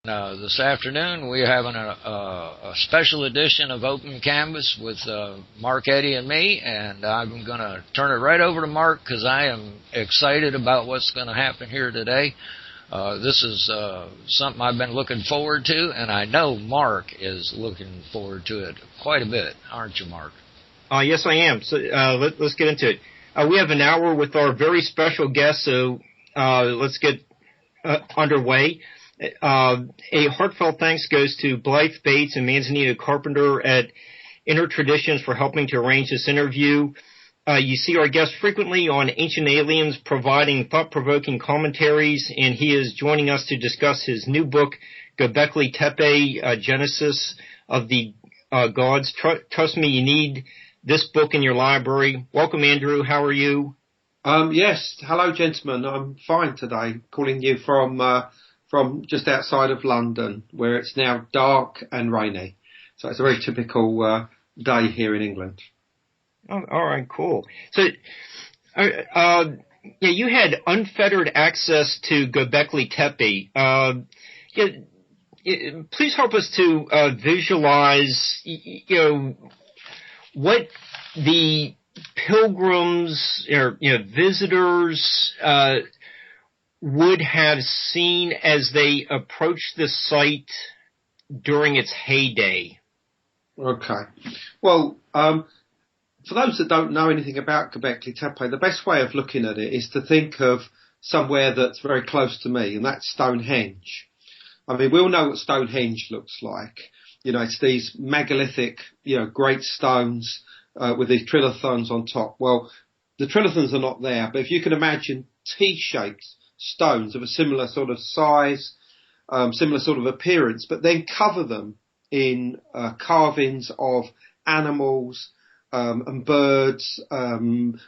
This afternoon we're having a special edition of Open Canvas with Mark, Eddie, and me, and I'm going to turn it right over to Mark because I am excited about what's going to happen here today. This is something I've been looking forward to, and I know Mark is looking forward to it quite a bit, aren't you, Mark? Yes, I am. So let's get into it. We have an hour with our very special guest, so let's get underway. A heartfelt thanks goes to Blythe Bates and Manzanita Carpenter at Inner Traditions for helping to arrange this interview. You see our guest frequently on Ancient Aliens providing thought-provoking commentaries, and he is joining us to discuss his new book, Gobekli Tepe, Genesis of the Gods. Trust me, you need this book in your library. Welcome, Andrew. How are you? Yes. Hello, gentlemen. I'm fine today, calling you from just outside of London, where it's now dark and rainy. So it's a very typical day here in England. Oh, all right, cool. So, you had unfettered access to Gobekli Tepe. Please help us to visualize, what the pilgrims or visitors would have seen as they approached the site during its heyday. Okay. Well, for those that don't know anything about Gobekli Tepe, the best way of looking at it is to think of somewhere that's very close to me, and that's Stonehenge. I mean, we all know what Stonehenge looks like. It's these megalithic, great stones with these trilithons on top. Well, the trilithons are not there, but if you can imagine T-shaped stones of a similar sort of size, similar sort of appearance, but then cover them in carvings of animals and birds,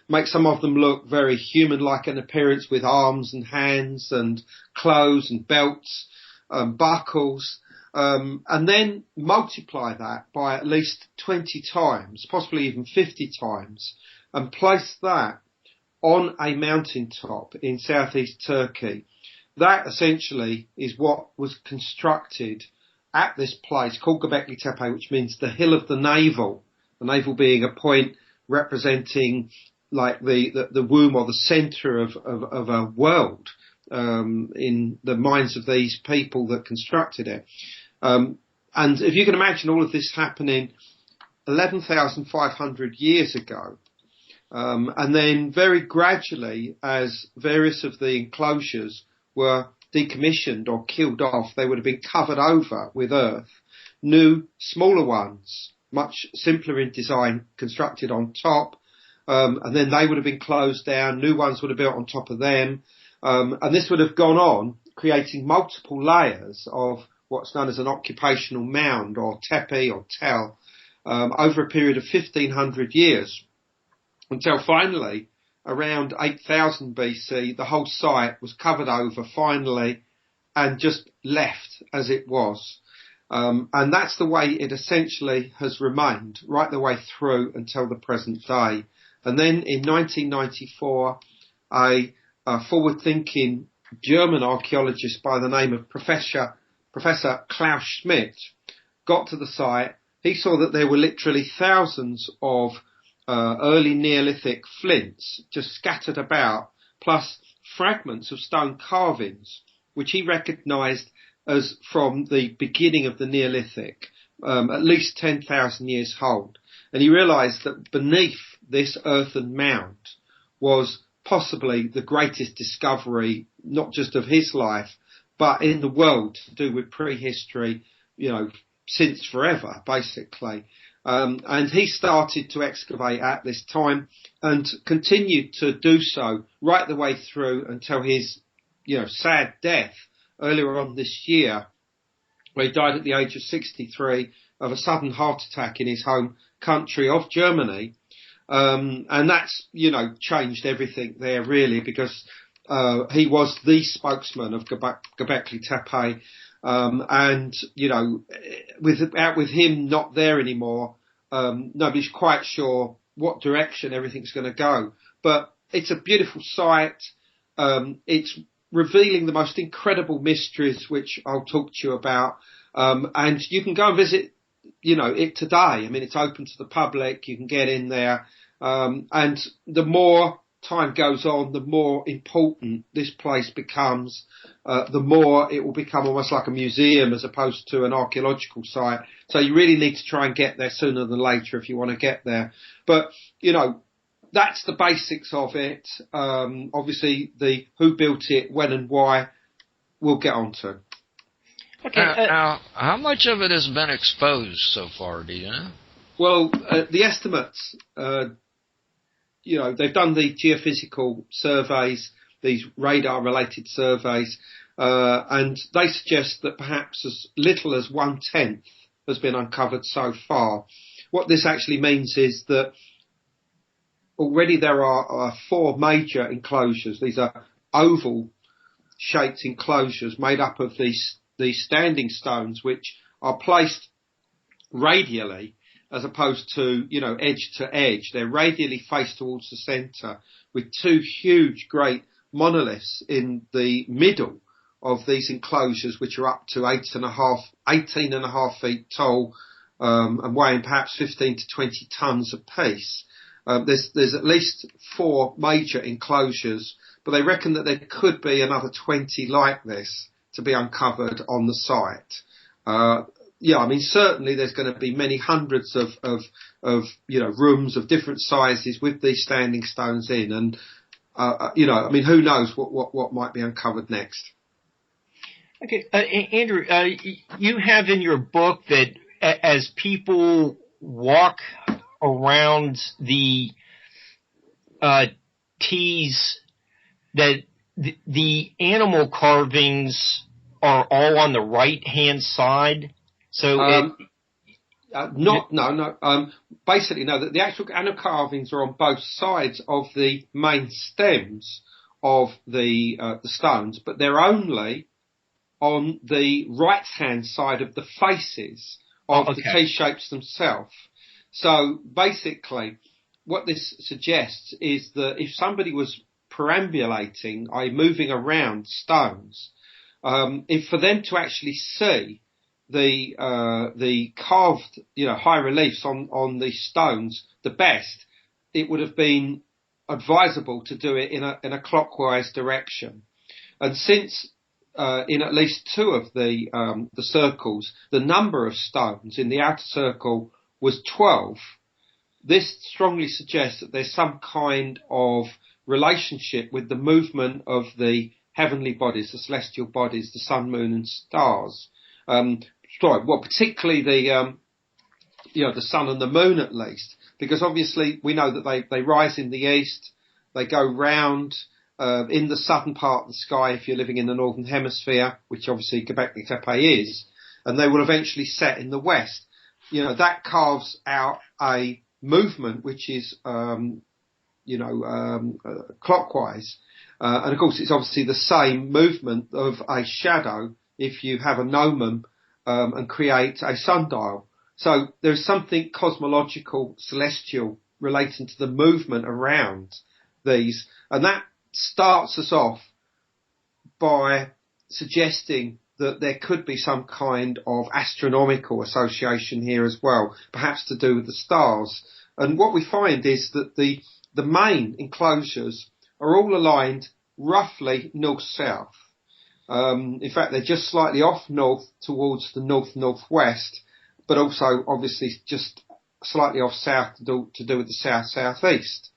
make some of them look very human-like in appearance with arms and hands and clothes and belts, buckles, and then multiply that by at least 20 times, possibly even 50 times, and place that on a mountaintop in southeast Turkey. That essentially is what was constructed at this place called Gobekli Tepe, which means the hill of the navel being a point representing like the womb or the center of a world in the minds of these people that constructed it. And if you can imagine all of this happening 11,500 years ago, and then very gradually, as various of the enclosures were decommissioned or killed off, they would have been covered over with earth. New, smaller ones, much simpler in design, constructed on top, and then they would have been closed down. New ones would have built on top of them, and this would have gone on, creating multiple layers of what's known as an occupational mound or tepe or tell over a period of 1,500 years. Until finally, around 8,000 BC, the whole site was covered over finally and just left as it was. And that's the way it essentially has remained right the way through until the present day. And then in 1994, a forward-thinking German archaeologist by the name of Professor Klaus Schmidt got to the site. He saw that there were literally thousands of early Neolithic flints just scattered about, plus fragments of stone carvings, which he recognised as from the beginning of the Neolithic, at least 10,000 years old. And he realised that beneath this earthen mound was possibly the greatest discovery, not just of his life, but in the world, to do with prehistory, since forever, basically. And he started to excavate at this time and continued to do so right the way through until his, sad death earlier on this year, where he died at the age of 63 of a sudden heart attack in his home country of Germany. And that's, changed everything there really, because he was the spokesman of Gobekli Tepe. And, with him not there anymore, nobody's quite sure what direction everything's going to go. But it's a beautiful site. It's revealing the most incredible mysteries, which I'll talk to you about. And you can go and visit, it today. I mean, it's open to the public. You can get in there. And the more time goes on, the more important this place becomes, the more it will become almost like a museum as opposed to an archaeological site. So you really need to try and get there sooner than later if you want to get there. But, that's the basics of it. Obviously, the who built it, when and why, we'll get on to. Okay. Now, how much of it has been exposed so far, do you know? Well, the estimates, they've done the geophysical surveys, these radar-related surveys, and they suggest that perhaps as little as 1/10 has been uncovered so far. What this actually means is that already there are 4 major enclosures. These are oval-shaped enclosures made up of these standing stones, which are placed radially as opposed to, edge to edge. They're radially faced towards the centre with 2 huge, great monoliths in the middle of these enclosures, which are up to 18.5 feet tall, and weighing perhaps 15 to 20 tons apiece. There's at least 4 major enclosures, but they reckon that there could be another 20 like this to be uncovered on the site. Certainly there's going to be many hundreds of rooms of different sizes with these standing stones in, and who knows what might be uncovered next. Okay, Andrew, you have in your book that as people walk around the T's, that the animal carvings are all on the right-hand side. So basically, no. The actual animal carvings are on both sides of the main stems of the stones, but they're only on the right-hand side of the faces of the T-shapes themselves. So basically, what this suggests is that if somebody was perambulating, i.e. moving around stones, if for them to actually see the carved, high reliefs on these stones the best, it would have been advisable to do it in a clockwise direction. And since in at least 2 of the circles, the number of stones in the outer circle was 12, this strongly suggests that there's some kind of relationship with the movement of the heavenly bodies, the celestial bodies, the sun, moon, and stars. Particularly the sun and the moon, at least, because obviously we know that they rise in the east, they go round in the southern part of the sky if you're living in the northern hemisphere, which obviously Gobekli Tepe is, and they will eventually set in the west. That carves out a movement which is, clockwise. And of course, it's obviously the same movement of a shadow if you have a gnomon and create a sundial. So there's something cosmological, celestial, relating to the movement around these. And that starts us off by suggesting that there could be some kind of astronomical association here as well, perhaps to do with the stars. And what we find is that the main enclosures are all aligned roughly north-south. In fact, they're just slightly off north towards the north-northwest, but also obviously just slightly off south to do with the south-southeast.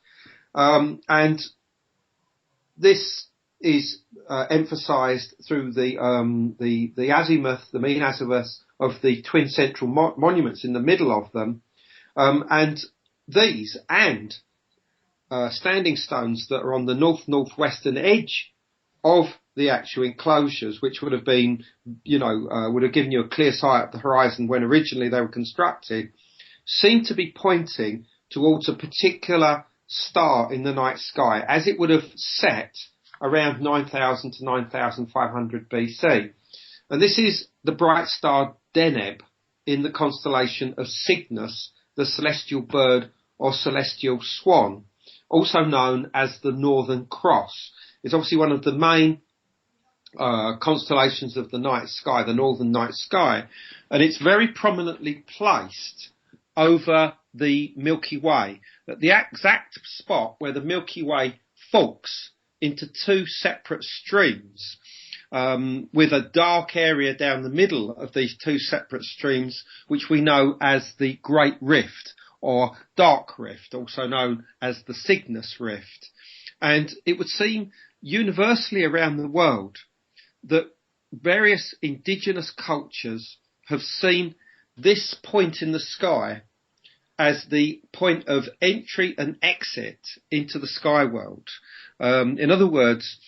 And this is emphasised through the azimuth, the mean azimuth of the twin central monuments in the middle of them, and these and standing stones that are on the northwestern edge of the actual enclosures, which would have been, would have given you a clear sight of the horizon when originally they were constructed, seem to be pointing towards a particular star in the night sky, as it would have set around 9,000 to 9,500 BC. And this is the bright star Deneb in the constellation of Cygnus, the celestial bird or celestial swan, also known as the Northern Cross. It's obviously one of the main constellations of the night sky, the northern night sky, and it's very prominently placed over the Milky Way, at the exact spot where the Milky Way forks into two separate streams, with a dark area down the middle of these two separate streams, which we know as the Great Rift, or Dark Rift, also known as the Cygnus Rift. And it would seem universally around the world that various indigenous cultures have seen this point in the sky as the point of entry and exit into the sky world. In other words,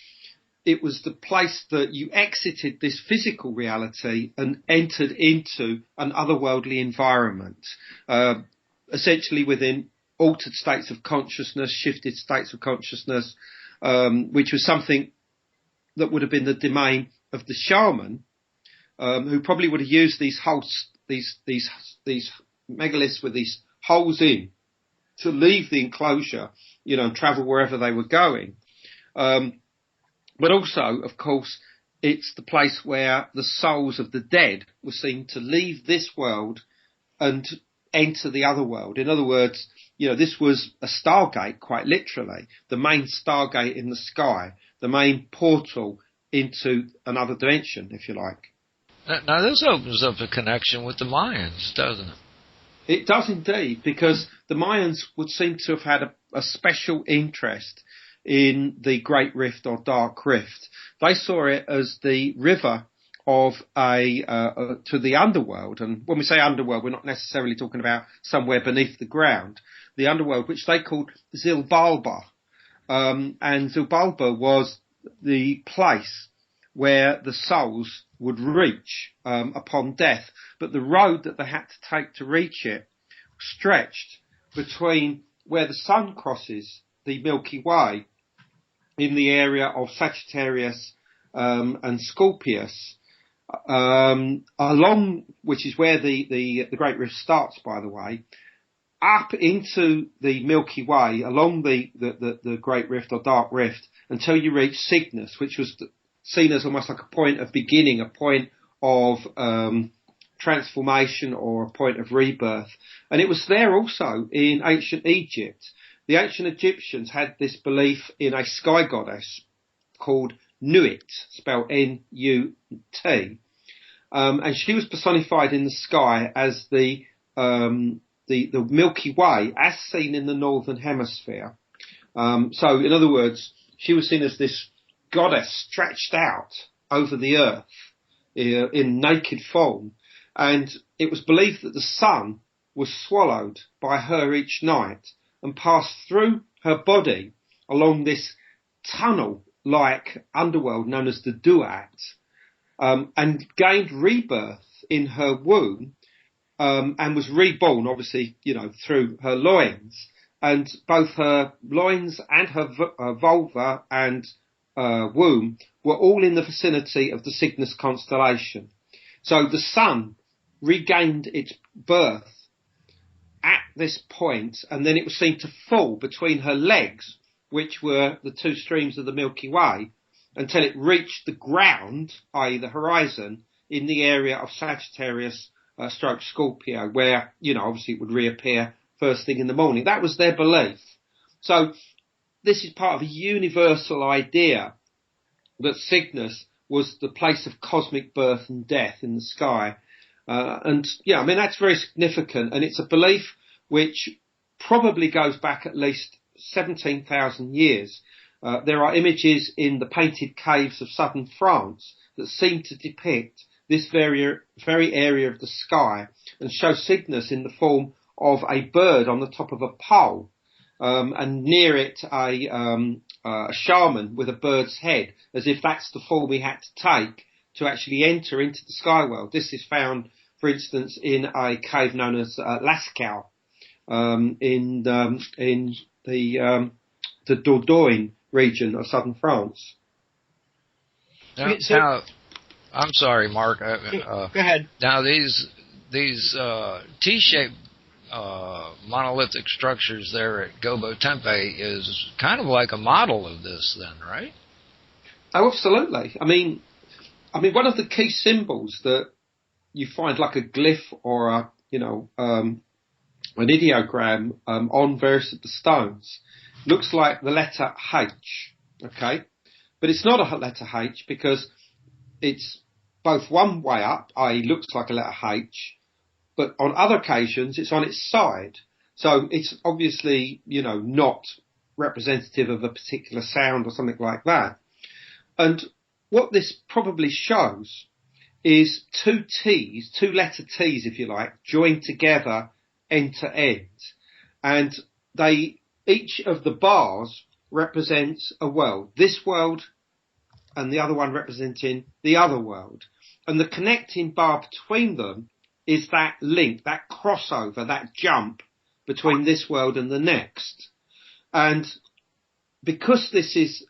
it was the place that you exited this physical reality and entered into an otherworldly environment, essentially within altered states of consciousness, shifted states of consciousness, which was something that would have been the domain of the shaman, who probably would have used these holes, these megaliths with these holes in, to leave the enclosure, and travel wherever they were going. But also, of course, it's the place where the souls of the dead were seen to leave this world and enter the other world. In other words, this was a stargate, quite literally, the main stargate in the sky, the main portal into another dimension, if you like. Now this opens up a connection with the Mayans, doesn't it? It does indeed, because the Mayans would seem to have had a special interest in the Great Rift or Dark Rift. They saw it as the river of to the underworld. And when we say underworld, we're not necessarily talking about somewhere beneath the ground. The underworld, which they called Zilbalba. And Zilbalba was the place where the souls would reach upon death. But the road that they had to take to reach it stretched between where the sun crosses the Milky Way in the area of Sagittarius and Scorpius, along, which is where the Great Rift starts, by the way, up into the Milky Way, along the Great Rift or Dark Rift, until you reach Cygnus, which was seen as almost like a point of beginning, a point of transformation, or a point of rebirth. And it was there also in ancient Egypt. The ancient Egyptians had this belief in a sky goddess called Nuit, spelled N-U-T. And she was personified in the sky as the Milky Way, as seen in the northern hemisphere. So, in other words, she was seen as this goddess stretched out over the earth in naked form. And it was believed that the sun was swallowed by her each night and passed through her body along this tunnel-like underworld known as the Duat, and gained rebirth in her womb, and was reborn, obviously, through her loins. And both her loins and her vulva and womb were all in the vicinity of the Cygnus constellation. So the sun regained its birth at this point, and then it was seen to fall between her legs, which were the two streams of the Milky Way, until it reached the ground, i.e. the horizon, in the area of Sagittarius stroke Scorpio, where, obviously it would reappear first thing in the morning. That was their belief. So this is part of a universal idea that Cygnus was the place of cosmic birth and death in the sky. That's very significant, and it's a belief which probably goes back at least 17,000 years. There are images in the painted caves of southern France that seem to depict this very area of the sky and show Cygnus in the form of a bird on the top of a pole, and near it a shaman with a bird's head, as if that's the form he had to take to actually enter into the sky world. This is found, for instance, in a cave known as Lascaux, in the Dordogne region of southern France. Now, I'm sorry, Mark. Go ahead. Now, these T-shaped monolithic structures there at Gobekli Tepe is kind of like a model of this, then, right? Oh, absolutely. I mean, I mean, one of the key symbols that you find, like a glyph or an ideogram on various of the stones, looks like the letter H. Okay, but it's not a letter H because it's both one way up, i.e. looks like a letter H, but on other occasions it's on its side. So it's obviously, not representative of a particular sound or something like that. And what this probably shows is two T's, two letter T's, if you like, joined together end to end. And each of the bars represents a world. This world and the other one representing the other world. And the connecting bar between them is that link, that crossover, that jump between this world and the next. And because this is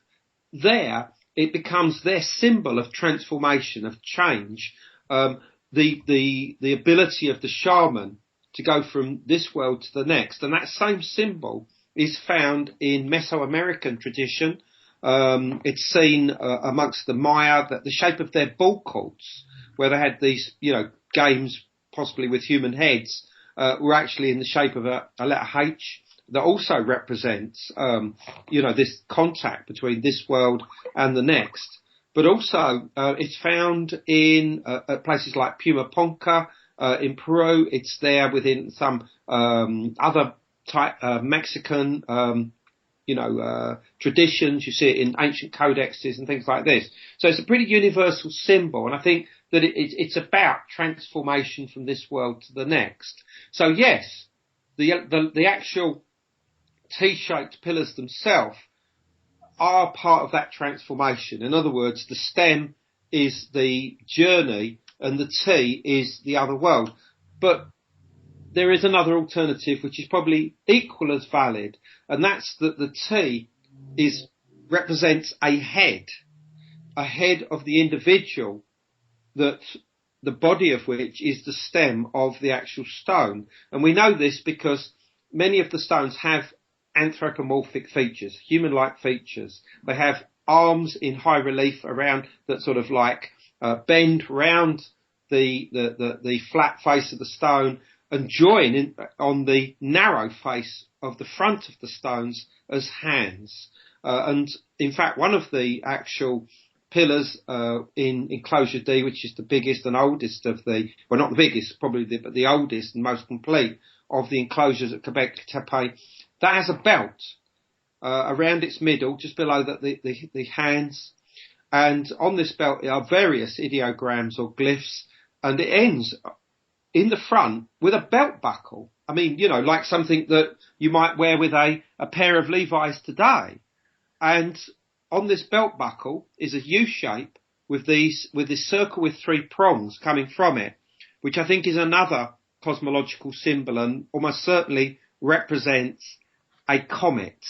there, it becomes their symbol of transformation, of change, the ability of the shaman to go from this world to the next. And that same symbol is found in Mesoamerican tradition. It's seen amongst the Maya, that the shape of their ball courts, where they had these, games possibly with human heads, were actually in the shape of a letter H that also represents, this contact between this world and the next. But also, it's found in places like Pumaponca in Peru. It's there within some other type Mexican, traditions. You see it in ancient codexes and things like this. So it's a pretty universal symbol, and I think that it's about transformation from this world to the next. So yes, the actual T-shaped pillars themselves are part of that transformation. In other words, the stem is the journey and the T is the other world. But there is another alternative which is probably equal as valid, and that's that the T represents a head of the individual, that the body of which is the stem of the actual stone. And we know this because many of the stones have anthropomorphic features, human-like features. They have arms in high relief around that sort of like bend round the flat face of the stone and join in on the narrow face of the front of the stones as hands. And in fact, one of the actual pillars in enclosure D, which is the biggest and oldest of well, not the biggest, probably but the oldest and most complete of the enclosures at Gobekli Tepe, that has a belt around its middle, just below the hands. And on this belt are various ideograms or glyphs, and it ends in the front with a belt buckle. I mean, like something that you might wear with a pair of Levi's today. And on this belt buckle is a U shape with this circle with three prongs coming from it, which I think is another cosmological symbol and almost certainly represents a comet.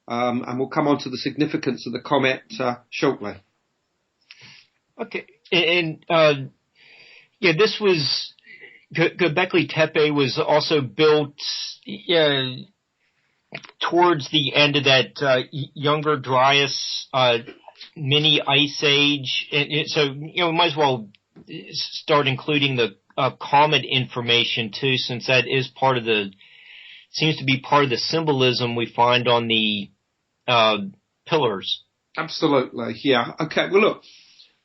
And we'll come on to the significance of the comet shortly. Okay. And this was Gobekli Tepe was also built towards the end of that Younger Dryas mini ice age, and so we might as well start including the comet information too, since that is seems to be part of the symbolism we find on the pillars. Absolutely, yeah. Okay, well look,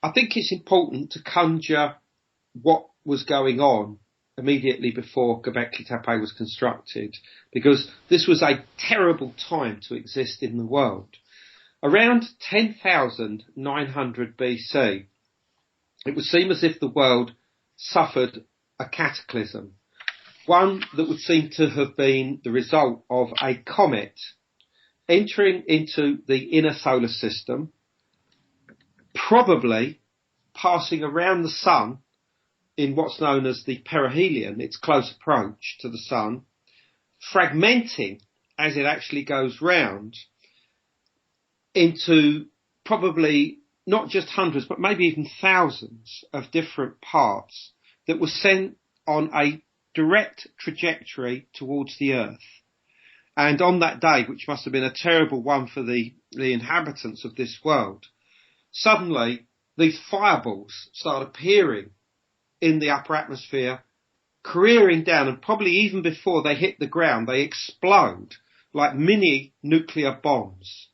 I think it's important to conjure what was going on immediately before Gobekli Tepe was constructed, because this was a terrible time to exist in the world. Around 10,900 BC, it would seem as if the world suffered a cataclysm, one that would seem to have been the result of a comet entering into the inner solar system, probably passing around the sun in what's known as the perihelion, its close approach to the sun, fragmenting as it actually goes round into probably not just hundreds, but maybe even thousands of different parts that were sent on a direct trajectory towards the Earth. And on that day, which must have been a terrible one for the inhabitants of this world, suddenly these fireballs start appearing in the upper atmosphere, careering down, and probably even before they hit the ground, they explode like mini nuclear bombs,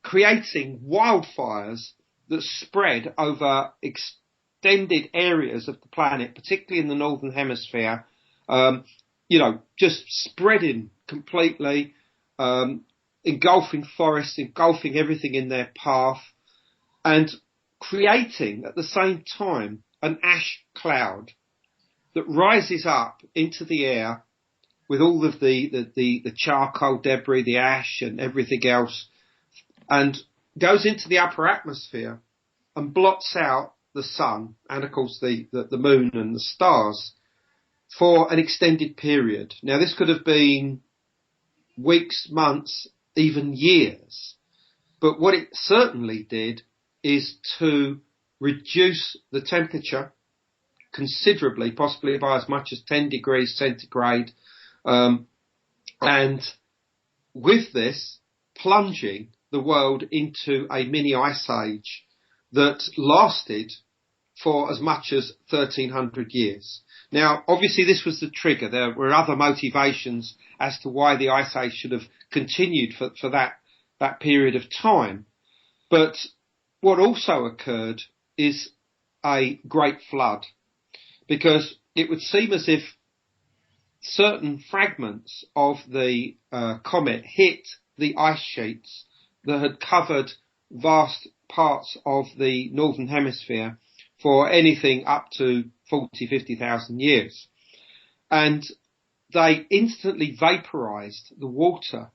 creating wildfires that spread over extended areas of the planet, particularly in the northern hemisphere, just spreading completely, engulfing forests, engulfing everything in their path, and creating at the same time an ash cloud that rises up into the air with all of the charcoal debris, the ash and everything else, and goes into the upper atmosphere and blots out the sun and, of course, the moon and the stars for an extended period. Now, this could have been weeks, months, even years. But what it certainly did is to reduce the temperature considerably, possibly by as much as 10 degrees centigrade. And with this, plunging the world into a mini ice age that lasted for as much as 1300 years. Now, obviously this was the trigger. There were other motivations as to why the ice age should have continued for that period of time. But what also occurred is a great flood, because it would seem as if certain fragments of the comet hit the ice sheets that had covered vast parts of the northern hemisphere for anything up to 40, 50,000 years. And they instantly vaporized the water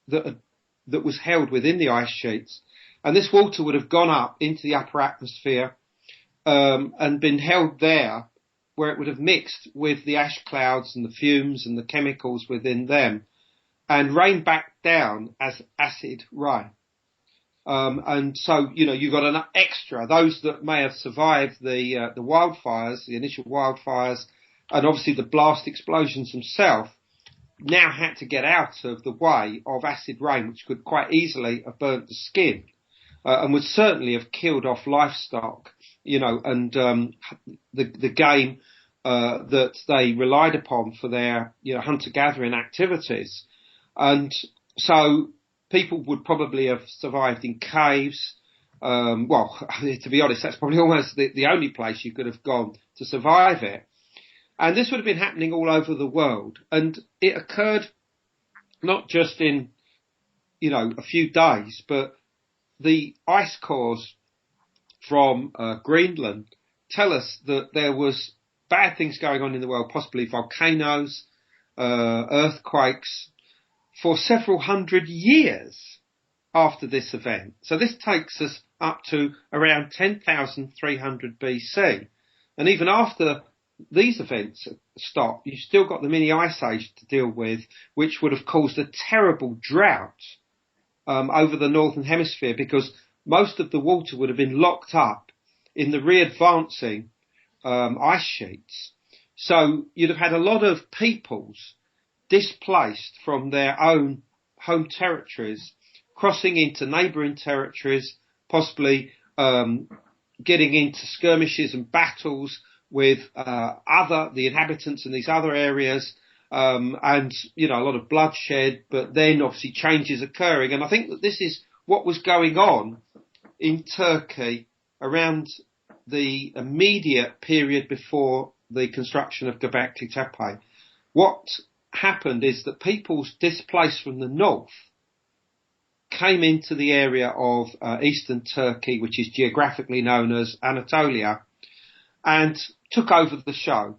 that was held within the ice sheets. And this water would have gone up into the upper atmosphere and been held there, where it would have mixed with the ash clouds and the fumes and the chemicals within them and rained back down as acid rain. And so, you got an extra, those that may have survived the wildfires, the initial wildfires, and obviously the blast explosions themselves, now had to get out of the way of acid rain, which could quite easily have burnt the skin, and would certainly have killed off livestock, and the game that they relied upon for their hunter-gathering activities. And so people would probably have survived in caves. To be honest, that's probably almost the only place you could have gone to survive it. And this would have been happening all over the world. And it occurred not just in, a few days, but the ice cores from Greenland tell us that there was bad things going on in the world, possibly volcanoes, earthquakes, for several hundred years after this event. So this takes us up to around 10,300 BC. And even after these events stop, you've still got the mini ice age to deal with, which would have caused a terrible drought over the northern hemisphere, because most of the water would have been locked up in the re-advancing ice sheets. So you'd have had a lot of peoples displaced from their own home territories, crossing into neighbouring territories, possibly getting into skirmishes and battles with the inhabitants in these other areas, and a lot of bloodshed, but then obviously changes occurring. And I think that this is what was going on in Turkey around the immediate period before the construction of Gobekli Tepe. What happened is that peoples displaced from the north came into the area of eastern Turkey, which is geographically known as Anatolia, and took over the show.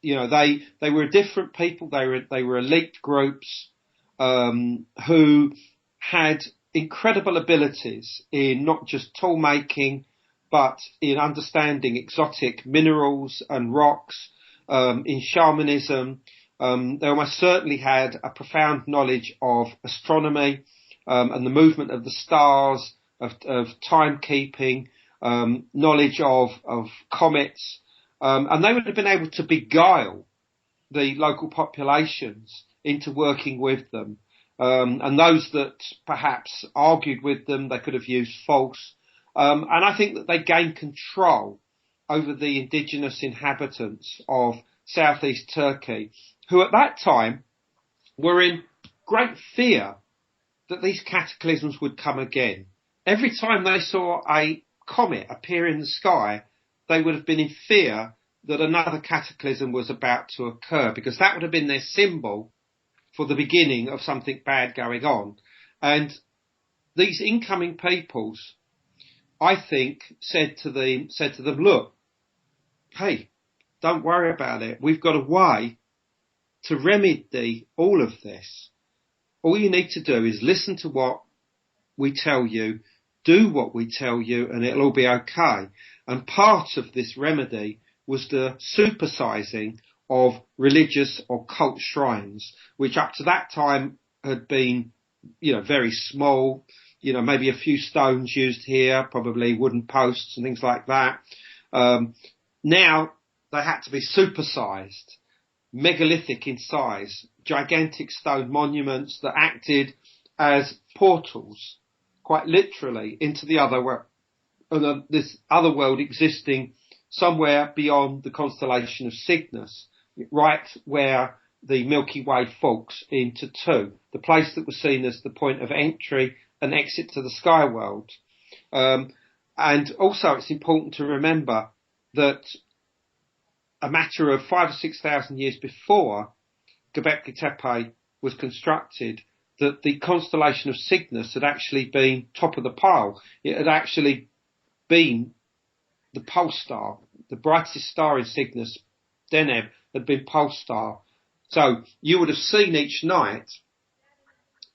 They were a different people. They were elite groups who had incredible abilities in not just tool making, but in understanding exotic minerals and rocks, in shamanism. They almost certainly had a profound knowledge of astronomy and the movement of the stars, of timekeeping, knowledge of comets, and they would have been able to beguile the local populations into working with them. And those that perhaps argued with them, they could have used false And I think that they gained control over the indigenous inhabitants of southeast Turkey, who at that time were in great fear that these cataclysms would come again. Every time they saw a comet appear in the sky, they would have been in fear that another cataclysm was about to occur, because that would have been their symbol for the beginning of something bad going on. And these incoming peoples, I think, said to them, look, hey, don't worry about it. We've got a way to remedy all of this. All you need to do is listen to what we tell you, do what we tell you, and it'll all be okay. And part of this remedy was the supersizing of religious or cult shrines, which up to that time had been, very small, maybe a few stones used here, probably wooden posts and things like that. Now they had to be supersized, megalithic in size, gigantic stone monuments that acted as portals, quite literally, into the other world, and this other world existing somewhere beyond the constellation of Cygnus, right where the Milky Way forks into two, the place that was seen as the point of entry and exit to the sky world. And also it's important to remember that a matter of 5,000 or 6,000 years before Gobekli Tepe was constructed, that the constellation of Cygnus had actually been top of the pile. It had actually been the pole star, the brightest star in Cygnus, Deneb, had been pole star. So you would have seen each night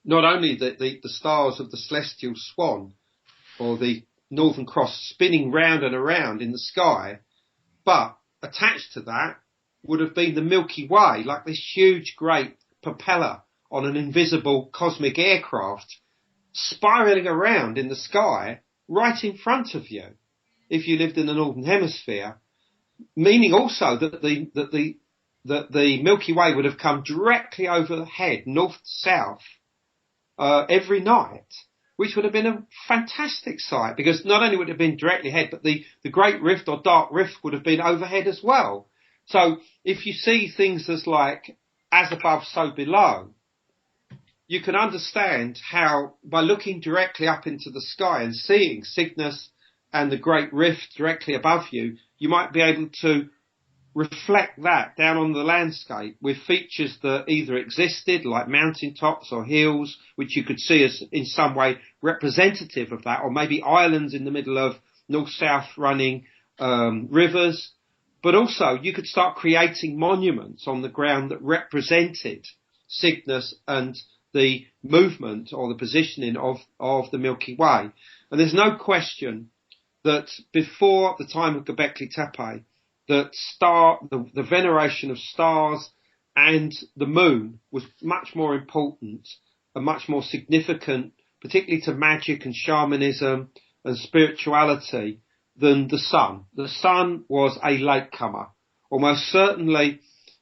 not only the stars of the celestial swan or the Northern Cross spinning round and around in the sky, but attached to that would have been the Milky Way, like this huge, great propeller on an invisible cosmic aircraft, spiraling around in the sky right in front of you, if you lived in the Northern Hemisphere, meaning also that the Milky Way would have come directly overhead, north to south, every night, which would have been a fantastic sight, because not only would it have been directly ahead, but the Great Rift or Dark Rift would have been overhead as well. So if you see things as like, as above, so below, you can understand how, by looking directly up into the sky and seeing Cygnus and the Great Rift directly above you, you might be able to reflect that down on the landscape with features that either existed, like mountaintops or hills, which you could see as in some way representative of that, or maybe islands in the middle of north-south running rivers. But also you could start creating monuments on the ground that represented Cygnus and the movement or the positioning of the Milky Way. And there's no question that before the time of Gobekli Tepe, that the veneration of stars and the moon was much more important and much more significant, particularly to magic and shamanism and spirituality, than the sun. The sun was a latecomer. Almost certainly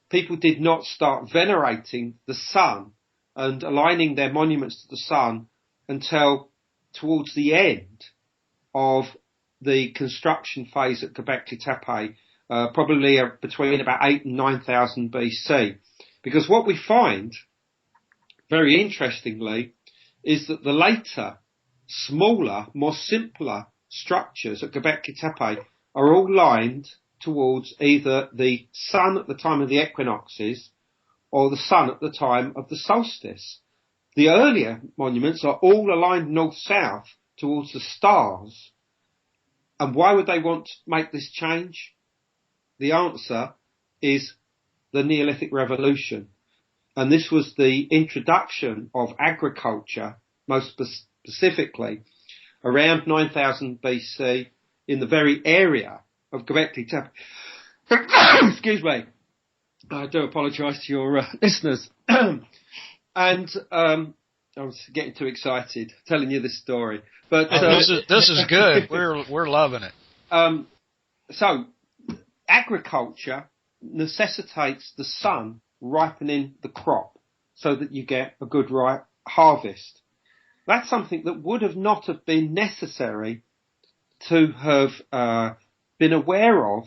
people did not start venerating the sun and aligning their monuments to the sun until towards the end of the construction phase at Gobekli Tepe, probably between about 8,000 and 9,000 BC. Because what we find, very interestingly, is that the later, smaller, more simpler structures at Gobekli Tepe are all lined towards either the sun at the time of the equinoxes or the sun at the time of the solstice. The earlier monuments are all aligned north-south towards the stars. And why would they want to make this change? The answer is the Neolithic Revolution. And this was the introduction of agriculture, most specifically, around 9,000 BC in the very area of Gobekli Tepe. Excuse me. I do apologise to your listeners. And I was getting too excited telling you this story. But this is good. We're loving it. So agriculture necessitates the sun ripening the crop so that you get a good harvest. That's something that would have not have been necessary to have been aware of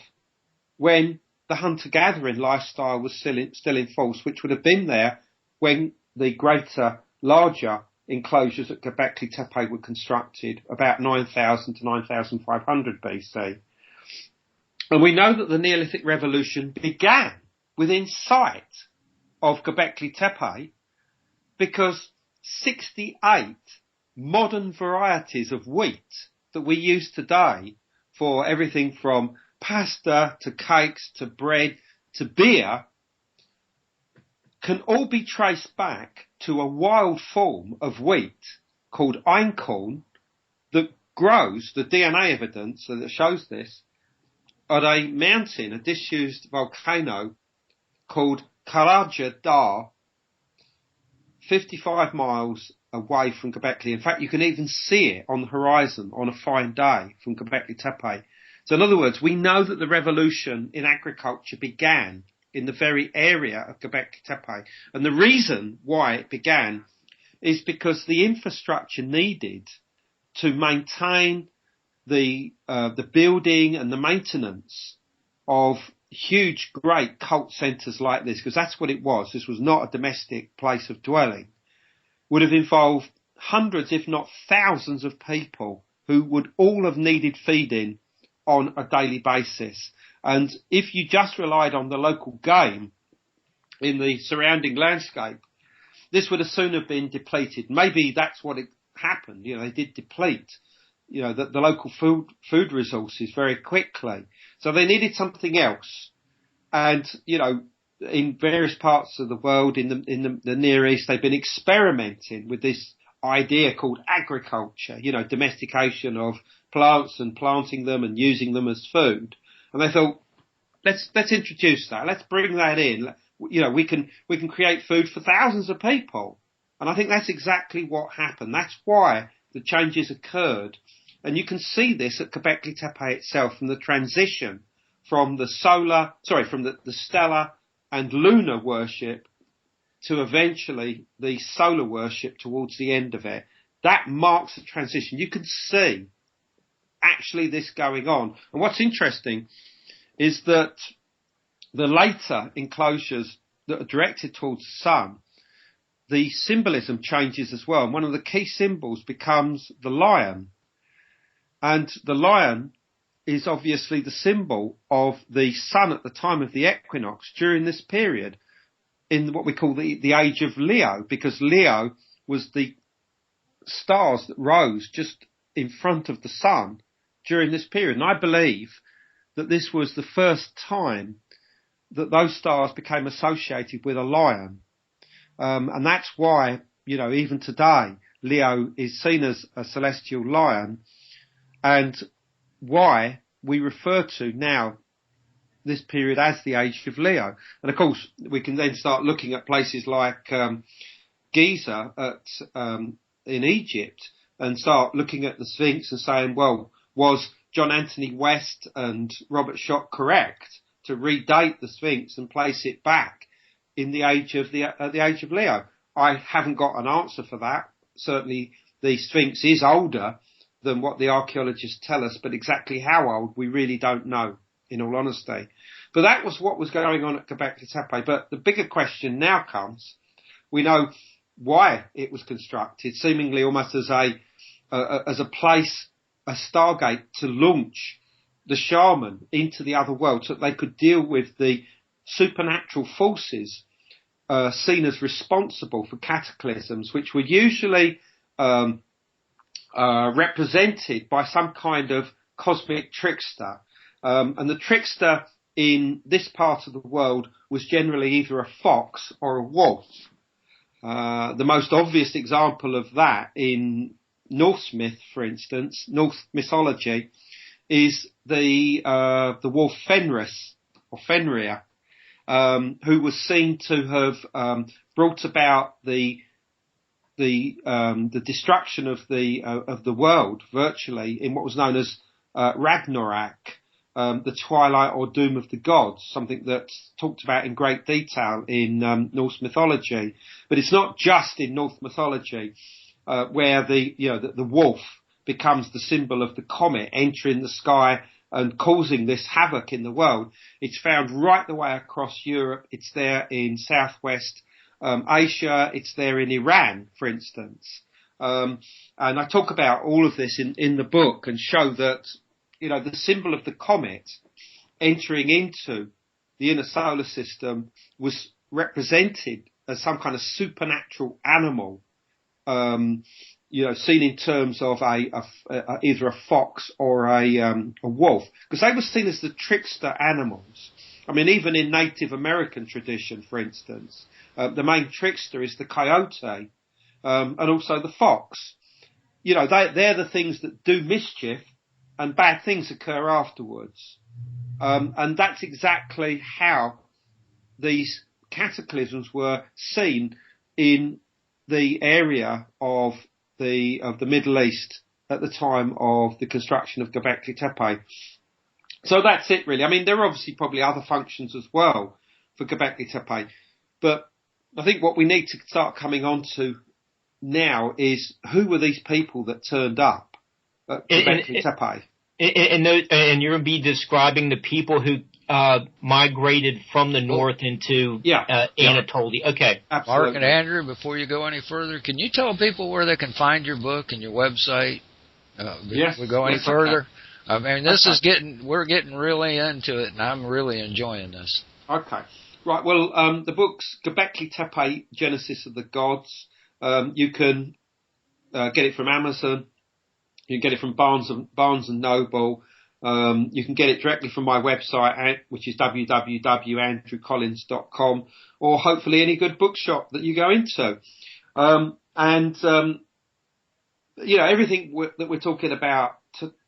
when the hunter-gathering lifestyle was still in force, which would have been there when the greater, larger enclosures at Gobekli Tepe were constructed about 9,000 to 9,500 BC. And we know that the Neolithic Revolution began within sight of Gobekli Tepe because 68 modern varieties of wheat that we use today for everything from pasta to cakes to bread to beer can all be traced back to a wild form of wheat called einkorn that grows, the DNA evidence that shows this, at a mountain, a disused volcano called Karaja Dar, 55 miles away from Gobekli. In fact, you can even see it on the horizon on a fine day from Gobekli Tepe. So in other words, we know that the revolution in agriculture began in the very area of Gobekli Tepe. And the reason why it began is because the infrastructure needed to maintain the building and the maintenance of huge, great cult centres like this, because that's what it was. This was not a domestic place of dwelling. Would have involved hundreds, if not thousands of people who would all have needed feeding on a daily basis. And if you just relied on the local game in the surrounding landscape, this would have soon have been depleted. Maybe that's what it happened. You know, they did deplete, you know, the local food resources very quickly. So they needed something else. And, you know, in various parts of the world, in the Near East, they've been experimenting with this idea called agriculture, you know, domestication of plants and planting them and using them as food. And they thought, let's introduce that. Let's bring that in. You know, we can create food for thousands of people. And I think that's exactly what happened. That's why the changes occurred. And you can see this at Gobekli Tepe itself from the transition from the stellar and lunar worship to eventually the solar worship towards the end of it. That marks the transition. You can see actually this going on. And what's interesting is that the later enclosures that are directed towards the sun, the symbolism changes as well. And one of the key symbols becomes the lion. And the lion is obviously the symbol of the sun at the time of the equinox during this period in what we call the age of Leo, because Leo was the stars that rose just in front of the sun during this period. And I believe that this was the first time that those stars became associated with a lion. And that's why, you know, even today, Leo is seen as a celestial lion, and why we refer to now this period as the age of Leo. And of course, we can then start looking at places like Giza in Egypt and start looking at the Sphinx and saying, well, was John Anthony West and Robert Schoch correct to redate the Sphinx and place it back in the age of the age of Leo? I haven't got an answer for that. Certainly, the Sphinx is older than what the archaeologists tell us, but exactly how old we really don't know, in all honesty. But that was what was going on at Gobekli Tepe. But the bigger question now comes: we know why it was constructed, seemingly almost as a place, a stargate to launch the shaman into the other world, so that they could deal with the supernatural forces seen as responsible for cataclysms, which were usually represented by some kind of cosmic trickster. And the trickster in this part of the world was generally either a fox or a wolf. The most obvious example of that in Norse myth, for instance, Norse mythology, is the wolf Fenris, or Fenrir, who was seen to have brought about the destruction of the world virtually in what was known as Ragnarok, the twilight or doom of the gods, something that's talked about in great detail in Norse mythology. But it's not just in Norse mythology where the wolf becomes the symbol of the comet entering the sky and causing this havoc in the world. It's found right the way across Europe. It's there in southwest Asia. It's there in Iran, for instance. And I talk about all of this in the book and show that, you know, the symbol of the comet entering into the inner solar system was represented as some kind of supernatural animal, you know, seen in terms of either a fox or a wolf, because they were seen as the trickster animals. I mean, even in Native American tradition, for instance, the main trickster is the coyote, and also the fox. You know, they're the things that do mischief, and bad things occur afterwards. And that's exactly how these cataclysms were seen in the area of the Middle East at the time of the construction of Gobekli Tepe. So that's it, really. I mean, there are obviously probably other functions as well for Gobekli Tepe, but I think what we need to start coming on to now is who were these people that turned up at Gobekli Tepe? And you're going to be describing the people who migrated from the north into Anatolia. Okay. Absolutely. Mark and Andrew, before you go any further, can you tell people where they can find your book and your website? Yes. We go any further? I mean, we're getting really into it, and I'm really enjoying this. Okay. Right. Well, the book's Gobekli Tepe, Genesis of the Gods. You can get it from Amazon. You can get it from Barnes and Noble. You can get it directly from my website, which is www.andrewcollins.com, or hopefully any good bookshop that you go into. You know, everything that we're talking about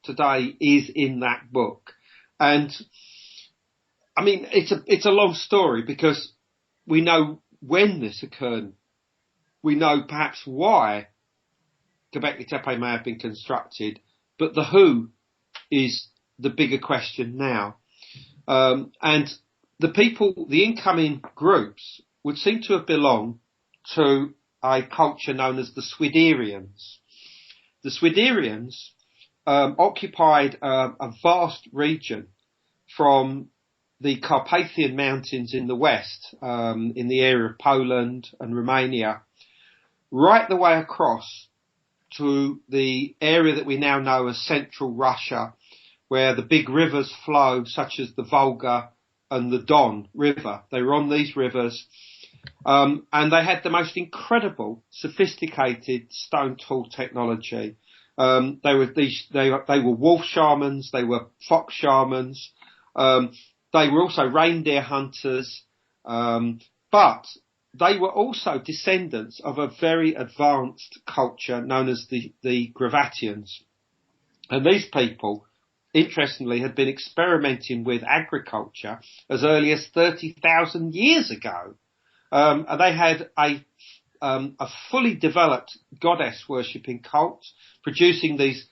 today is in that book. And I mean, it's a long story because we know when this occurred. We know perhaps why Gobekli Tepe may have been constructed, but the who is the bigger question now. And the incoming groups would seem to have belonged to a culture known as the Swiderians. The Swiderians occupied a vast region from the Carpathian Mountains in the west, in the area of Poland and Romania, right the way across to the area that we now know as central Russia, where the big rivers flow, such as the Volga and the Don River. They were on these rivers, and they had the most incredible, sophisticated stone tool technology. They were wolf shamans, they were fox shamans, they were also reindeer hunters, but they were also descendants of a very advanced culture known as the Gravatians. And these people, interestingly, had been experimenting with agriculture as early as 30,000 years ago. And they had a fully developed goddess worshipping cult, producing these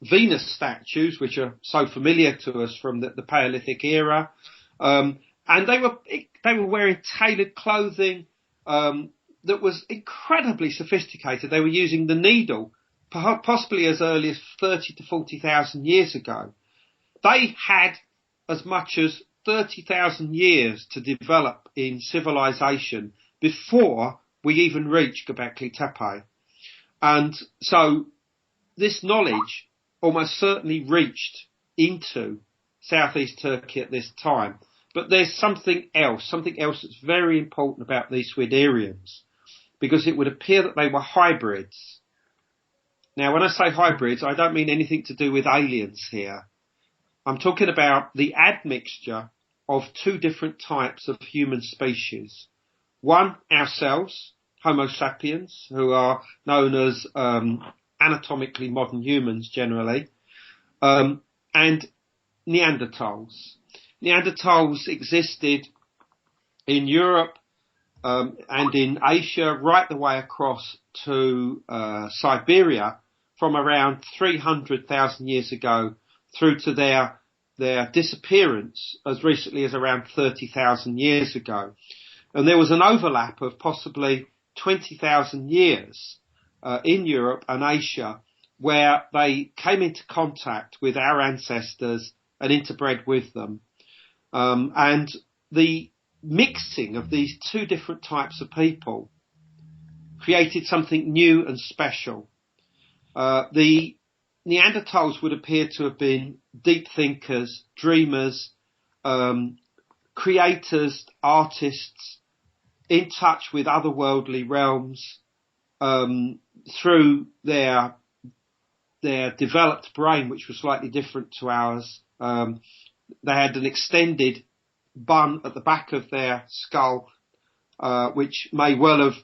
Venus statues, which are so familiar to us from the Paleolithic era. And they were wearing tailored clothing, that was incredibly sophisticated. They were using the needle, possibly as early as 30 to 40,000 years ago. They had as much as 30,000 years to develop in civilization before we even reached Gobekli Tepe. And so this knowledge almost certainly reached into southeast Turkey at this time. But there's something else that's very important about these Swiderians, because it would appear that they were hybrids. Now, when I say hybrids, I don't mean anything to do with aliens here. I'm talking about the admixture of two different types of human species. One, ourselves, Homo sapiens, who are known as anatomically modern humans generally, and Neanderthals. Neanderthals existed in Europe and in Asia right the way across to Siberia from around 300,000 years ago through to their disappearance as recently as around 30,000 years ago. And there was an overlap of possibly 20,000 years in Europe and Asia where they came into contact with our ancestors and interbred with them. And the mixing of these two different types of people created something new and special. The Neanderthals would appear to have been deep thinkers, dreamers, creators, artists, in touch with otherworldly realms through their developed brain, which was slightly different to ours. They had an extended bun at the back of their skull, which may well have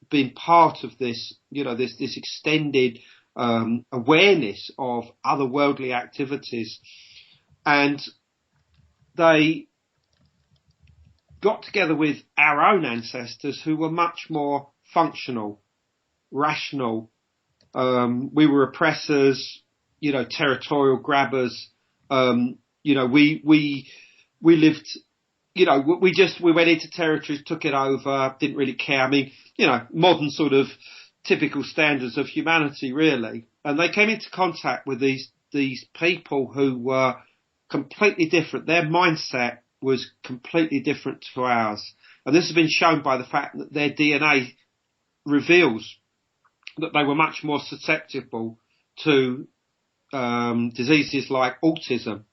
been part of this, this extended awareness of otherworldly activities. And they got together with our own ancestors who were much more functional, rational. We were oppressors, territorial grabbers. We lived, we went into territories, took it over, didn't really care. I mean, modern sort of typical standards of humanity, really. And they came into contact with these people who were completely different. Their mindset was completely different to ours. And this has been shown by the fact that their DNA reveals that they were much more susceptible to diseases like autism.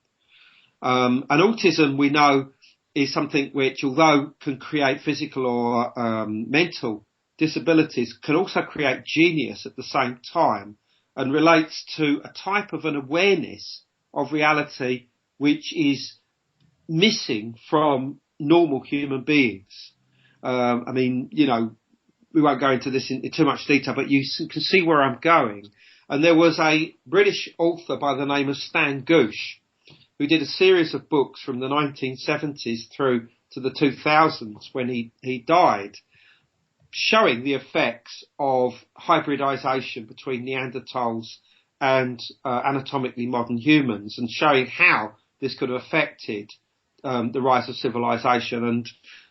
And autism, we know, is something which, although can create physical or mental disabilities, can also create genius at the same time, and relates to a type of an awareness of reality which is missing from normal human beings. I mean, we won't go into this in too much detail, but you can see where I'm going. And there was a British author by the name of Stan Goosh, who did a series of books from the 1970s through to the 2000s when he died, showing the effects of hybridization between Neanderthals and anatomically modern humans, and showing how this could have affected the rise of civilization. And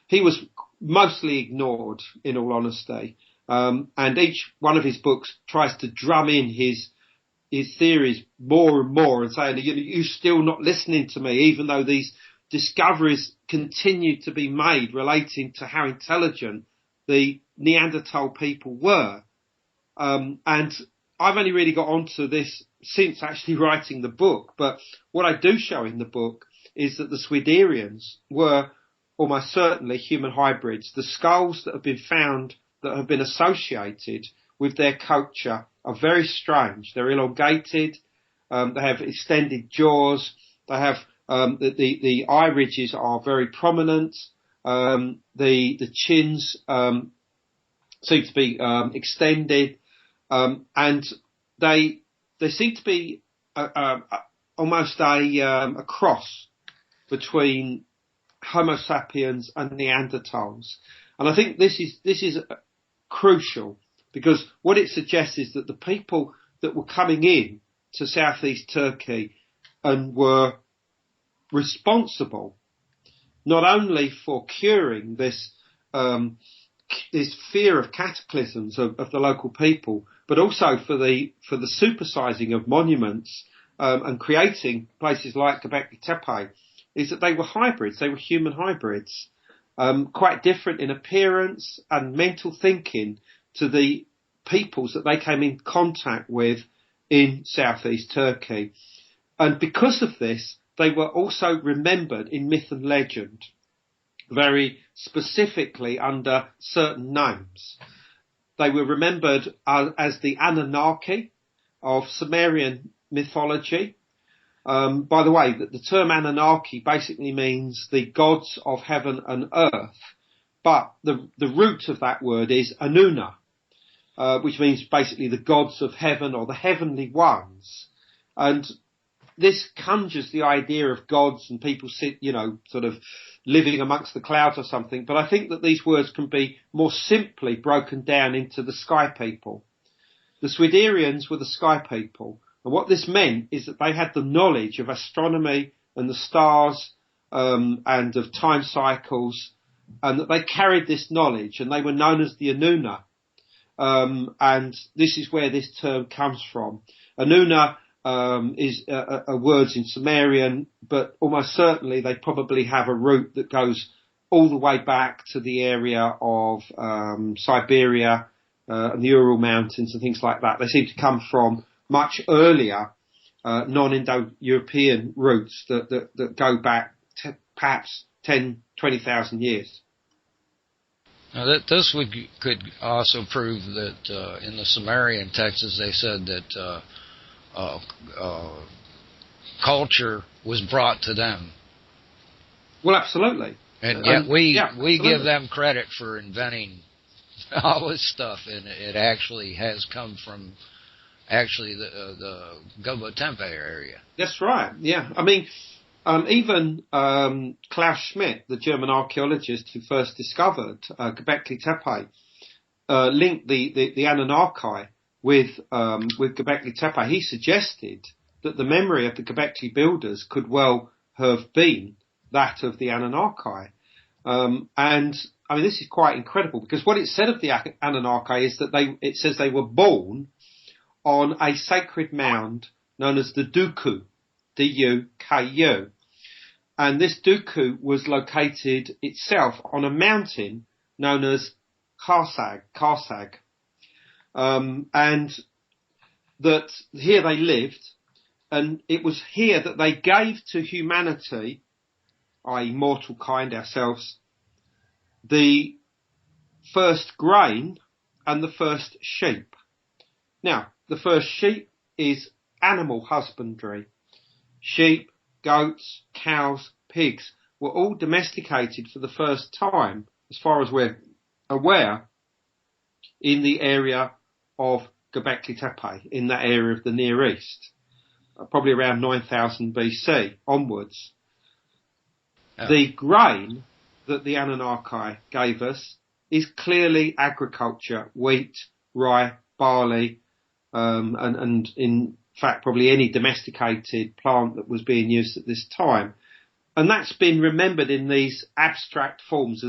he was mostly ignored, in all honesty. And each one of his books tries to drum in his theories more and more, and saying, you're still not listening to me, even though these discoveries continue to be made relating to how intelligent the Neanderthal people were. And I've only really got onto this since actually writing the book, but what I do show in the book is that the Swiderians were almost certainly human hybrids. The skulls that have been found that have been associated with their culture are very strange. They're elongated. They have extended jaws. They have the eye ridges are very prominent. The chins seem to be extended, and they seem to be almost a cross between Homo sapiens and Neanderthals. And I think this is crucial, because what it suggests is that the people that were coming in to southeast Turkey and were responsible not only for curing this fear of cataclysms of the local people, but also for the supersizing of monuments and creating places like Gobekli Tepe, is that they were hybrids. They were human hybrids, quite different in appearance and mental thinking to the peoples that they came in contact with in southeast Turkey. And because of this, they were also remembered in myth and legend, very specifically under certain names. They were remembered as the Anunnaki of Sumerian mythology. By the way, the term Anunnaki basically means the gods of heaven and earth, but the root of that word is Anuna, which means basically the gods of heaven or the heavenly ones. And this conjures the idea of gods and people sort of living amongst the clouds or something. But I think that these words can be more simply broken down into the sky people. The Swiderians were the sky people. And what this meant is that they had the knowledge of astronomy and the stars, and of time cycles, and that they carried this knowledge, and they were known as the Anuna. And this is where this term comes from. Anuna is words in Sumerian, but almost certainly they probably have a root that goes all the way back to the area of Siberia and the Ural Mountains and things like that. They seem to come from much earlier non-Indo-European roots that go back perhaps 10, 20,000 years. Now this could also prove that in the Sumerian texts they said that culture was brought to them. Well, absolutely. And yet we give them credit for inventing all this stuff, and it actually has come from the Gobekli Tepe area. That's right. Yeah, I mean, even Klaus Schmidt, the German archaeologist who first discovered Gobekli Tepe, linked the Anunnaki with Gobekli Tepe. He suggested that the memory of the Gobekli builders could well have been that of the Anunnaki. And I mean, this is quite incredible because what it said of the Anunnaki is that it says they were born on a sacred mound known as the Duku, D-U-K-U. And this Duku was located itself on a mountain known as Karsag. And that here they lived, and it was here that they gave to humanity, i.e. mortal kind, ourselves, the first grain and the first sheep. Now, the first sheep is animal husbandry. Sheep, goats, cows, pigs were all domesticated for the first time, as far as we're aware, in the area of Gobekli Tepe, in that area of the Near East, probably around 9000 BC onwards. Oh. The grain that the Anunnaki gave us is clearly agriculture: wheat, rye, barley, and in fact probably any domesticated plant that was being used at this time. And that's been remembered in these abstract forms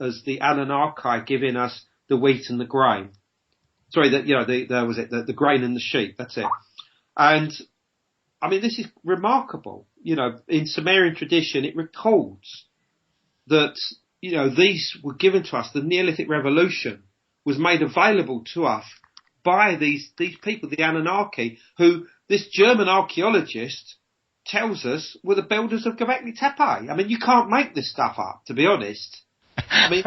as the Anunnaki giving us the wheat and the grain. Sorry, the grain and the sheep. That's it. And I mean, this is remarkable. You know, in Sumerian tradition, it records that, you know, these were given to us. The Neolithic Revolution was made available to us by these people, the Anunnaki, who this German archaeologist tells us were the builders of Gobekli Tepe. I mean, you can't make this stuff up, to be honest. I mean,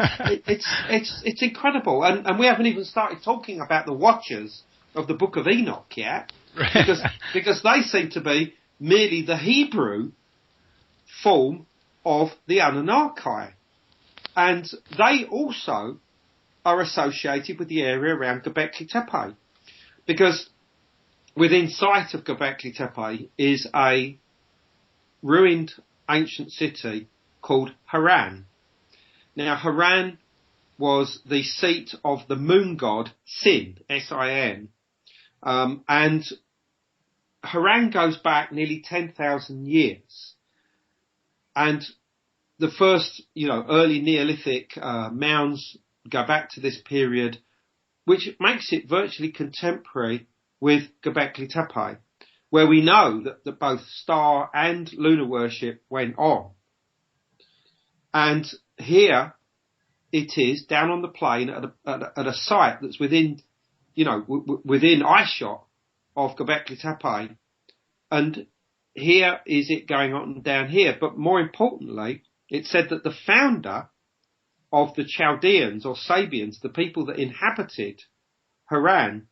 it's incredible, and we haven't even started talking about the Watchers of the Book of Enoch yet, because they seem to be merely the Hebrew form of the Anunnaki, and they also are associated with the area around Gobekli Tepe, because within sight of Gobekli Tepe is a ruined ancient city called Haran. Now, Haran was the seat of the moon god Sin, S-I-N, and Haran goes back nearly 10,000 years. And the first, early Neolithic mounds go back to this period, which makes it virtually contemporary with Gobekli Tepe, where we know that both star and lunar worship went on. And here it is, down on the plain at a site that's within eyeshot of Gobekli Tepe. And here is it going on down here. But more importantly, it said that the founder of the Chaldeans or Sabians, the people that inhabited Haran,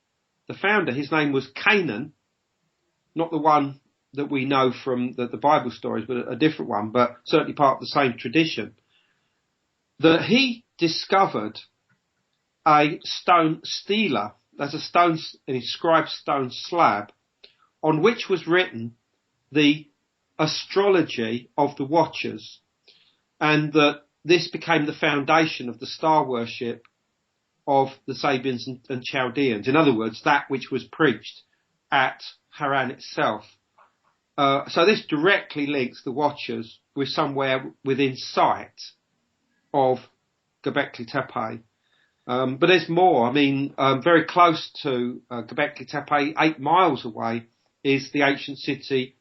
the founder, his name was Canaan, not the one that we know from the Bible stories, but a different one, but certainly part of the same tradition, that he discovered a stone stela, that's an inscribed stone slab, on which was written the astrology of the Watchers, and that this became the foundation of the star worship of the Sabians and Chaldeans. In other words, that which was preached at Haran itself. So this directly links the Watchers with somewhere within sight of Gobekli Tepe. But there's more. I mean, very close to Gobekli Tepe, 8 miles away, is the ancient city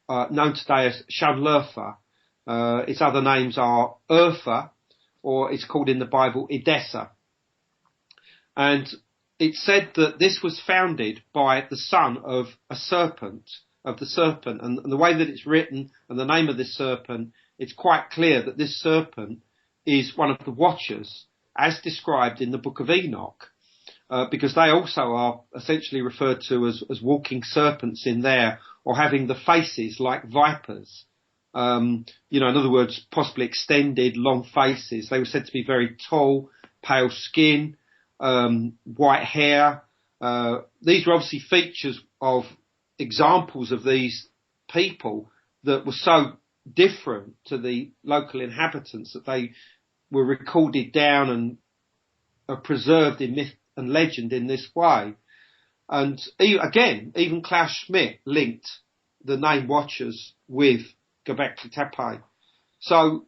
known today as Shanlurfa. Its other names are Urfa, or it's called in the Bible Edessa. And it's said that this was founded by the son of the serpent. And the way that it's written and the name of this serpent, it's quite clear that this serpent is one of the Watchers, as described in the book of Enoch, because they also are essentially referred to as walking serpents in there, or having the faces like vipers. In other words, possibly extended, long faces. They were said to be very tall, pale skin, white hair. These were obviously features of examples of these people that were so different to the local inhabitants that they were recorded down and are preserved in myth and legend in this way. And again, even Klaus Schmidt linked the name Watchers with Gobekli Tepe. So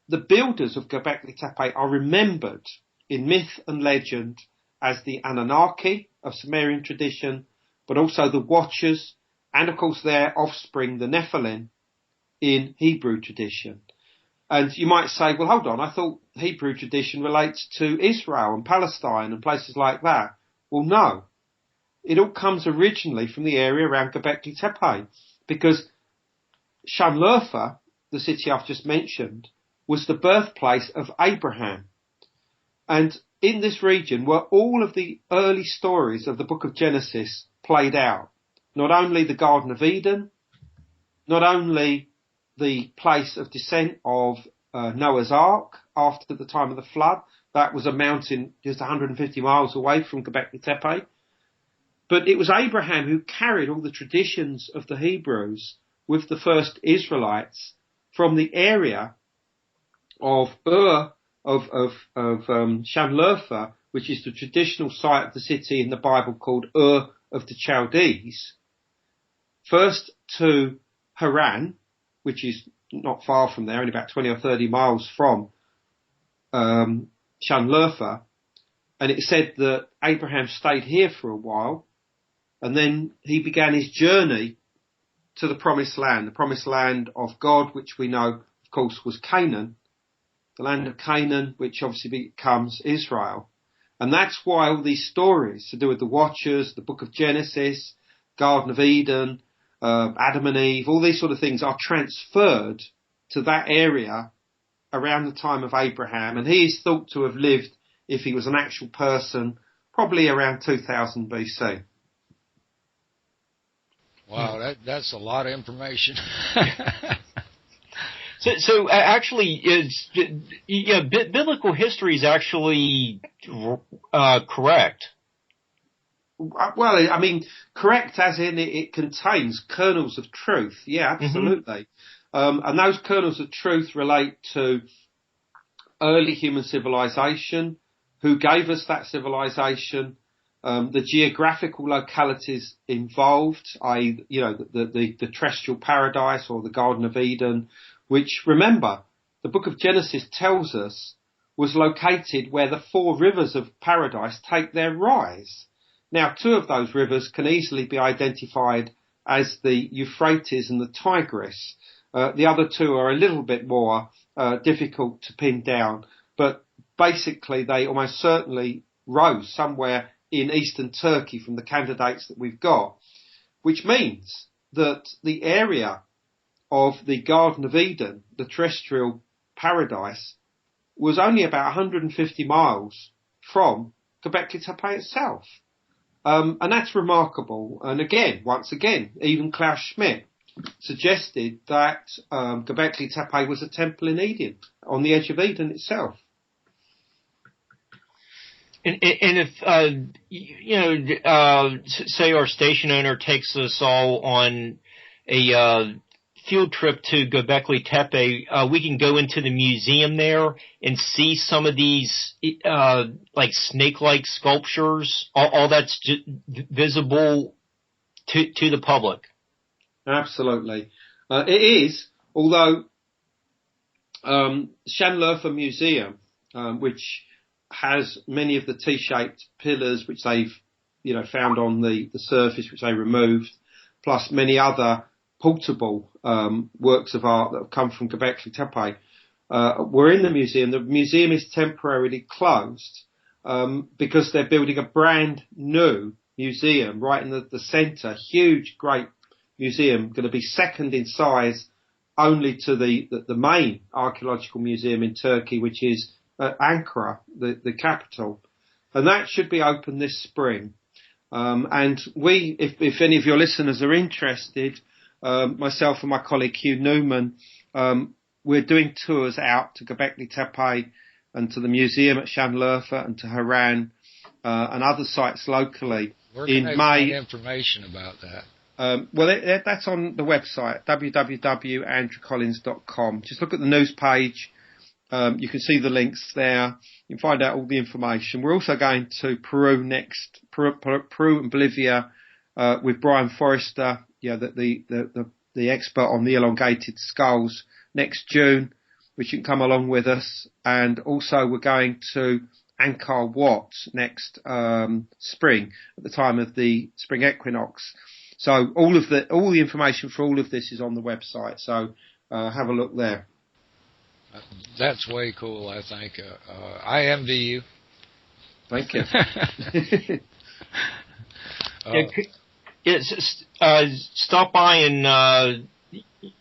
the builders of Gobekli Tepe are remembered in myth and legend as the Anunnaki of Sumerian tradition, but also the Watchers, and of course their offspring, the Nephilim, in Hebrew tradition. And you might say, well, hold on, I thought Hebrew tradition relates to Israel and Palestine and places like that. Well, no. It all comes originally from the area around Gobekli Tepe, because Shanlurfa, the city I've just mentioned, was the birthplace of Abraham. And in this region were all of the early stories of the book of Genesis played out. Not only the Garden of Eden, not only the place of descent of Noah's Ark after the time of the flood. That was a mountain just 150 miles away from Gobekli Tepe. But it was Abraham who carried all the traditions of the Hebrews with the first Israelites from the area of Shanlurfa, which is the traditional site of the city in the Bible called Ur of the Chaldees, first to Haran, which is not far from there, only about 20 or 30 miles from Shanlurfa. And it said that Abraham stayed here for a while, and then he began his journey to the promised land of God, which we know, of course, was Canaan, the land of Canaan, which obviously becomes Israel. And that's why all these stories to do with the Watchers, the book of Genesis, Garden of Eden, Adam and Eve, all these sort of things are transferred to that area around the time of Abraham. And he is thought to have lived, if he was an actual person, probably around 2000 BC. Wow, that's a lot of information. So actually, biblical history is actually correct. Well, I mean, correct as in it contains kernels of truth. Yeah, absolutely. Mm-hmm. And those kernels of truth relate to early human civilization, who gave us that civilization, the geographical localities involved, i.e., the terrestrial paradise or the Garden of Eden, which, remember, the book of Genesis tells us was located where the 4 rivers of paradise take their rise. Now, 2 of those rivers can easily be identified as the Euphrates and the Tigris. The other 2 are a little bit more difficult to pin down, but basically they almost certainly rose somewhere in eastern Turkey from the candidates that we've got, which means that the area of the Garden of Eden, the terrestrial paradise, was only about 150 miles from Gobekli Tepe itself. And that's remarkable. And once again, even Klaus Schmidt suggested that Gobekli Tepe was a temple in Eden, on the edge of Eden itself. And if, say our station owner takes us all on a field trip to Gobekli Tepe, we can go into the museum there and see some of these like snake-like sculptures. All that's visible to the public. Absolutely, it is. Although Shanlurfa Museum, which has many of the T-shaped pillars which they've, found on the surface, which they removed, plus many other portable works of art that have come from Gobekli Tepe. Were in the museum. The museum is temporarily closed because they're building a brand new museum right in the centre. Huge, great museum, going to be second in size only to the main archaeological museum in Turkey, which is Ankara, the capital. And that should be open this spring. And we, if any of your listeners are interested, myself and my colleague Hugh Newman, we're doing tours out to Gobekli Tepe and to the museum at Şanlıurfa and to Haran and other sites locally. Where can they find information about that? That's on the website, www.andrewcollins.com. Just look at the news page. You can see the links there. You can find out all the information. We're also going to Peru next, Peru and Bolivia, with Brian Forrester, the expert on the elongated skulls, next June, which you can come along with us. And also we're going to Angkor Wat next spring, at the time of the spring equinox. So all the information for all of this is on the website. So have a look there. That's way cool, I think. I envy you. Thank you. Stop by and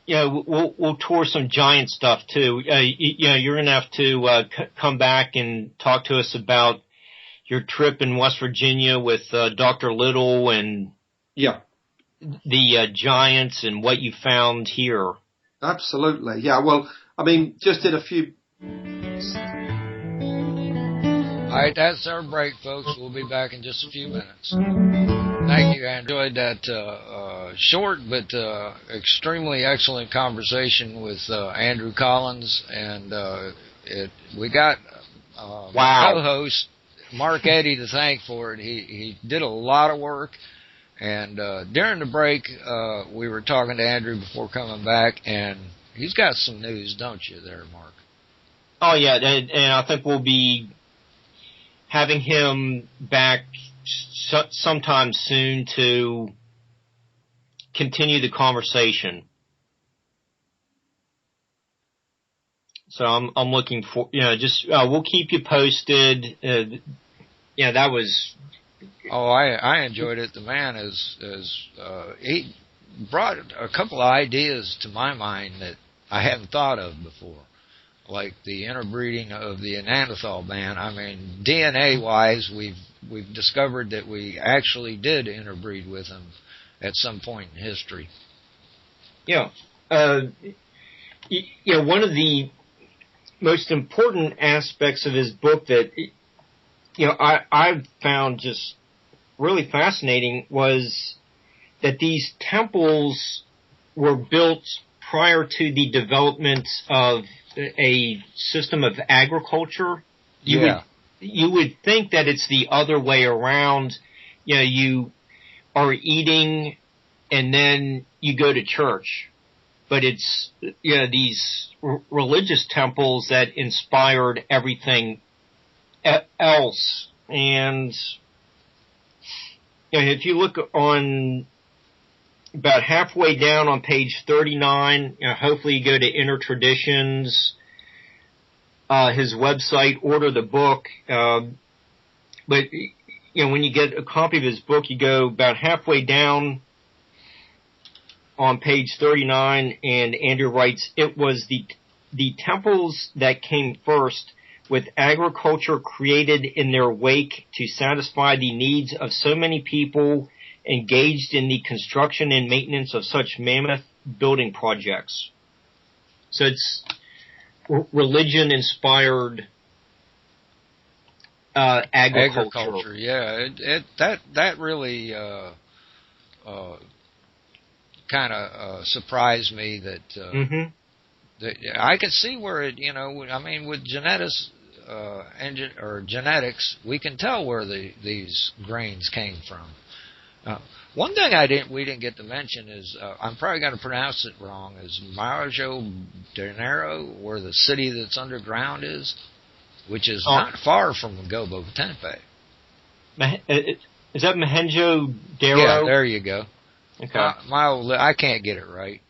we'll tour some giant stuff too. You're gonna have to come back and talk to us about your trip in West Virginia with Dr. Little and the giants and what you found here. Absolutely, yeah. Well, I mean, just did a few. All right, that's our break, folks. We'll be back in just a few minutes. Thank you. I enjoyed that short but extremely excellent conversation with Andrew Collins, and we got my co-host Mark Eddy to thank for it. He did a lot of work, and during the break we were talking to Andrew before coming back, and he's got some news, don't you, there, Mark? Oh yeah, and I think we'll be having him back sometime soon to continue the conversation. So I'm looking for, we'll keep you posted. That was. Oh, I enjoyed it. The man he brought a couple of ideas to my mind that I hadn't thought of before, like the interbreeding of the Neanderthal man. I mean, DNA-wise, we've discovered that we actually did interbreed with them at some point in history. Yeah. One of the most important aspects of his book that, I found just really fascinating was that these temples were built prior to the development of a system of agriculture. You would think that it's the other way around. You are eating and then you go to church. But it's, these religious temples that inspired everything else. And, if you look on about halfway down on page 39, hopefully you go to Inner Traditions, his website, order the book. But, when you get a copy of his book, you go about halfway down on page 39, and Andrew writes, it was the temples that came first, with agriculture created in their wake to satisfy the needs of so many people engaged in the construction and maintenance of such mammoth building projects. So it's religion-inspired agriculture. Yeah, that really kind of surprised me that, that I could see where it, with genetics genetics, we can tell where these grains came from. One thing we didn't get to mention is, I'm probably going to pronounce it wrong, is Mojo de Janeiro, where the city that's underground is. which is not far from Gobekli Tepe. Is that Mohenjo-Daro? Yeah, there you go. Okay. I can't get it right.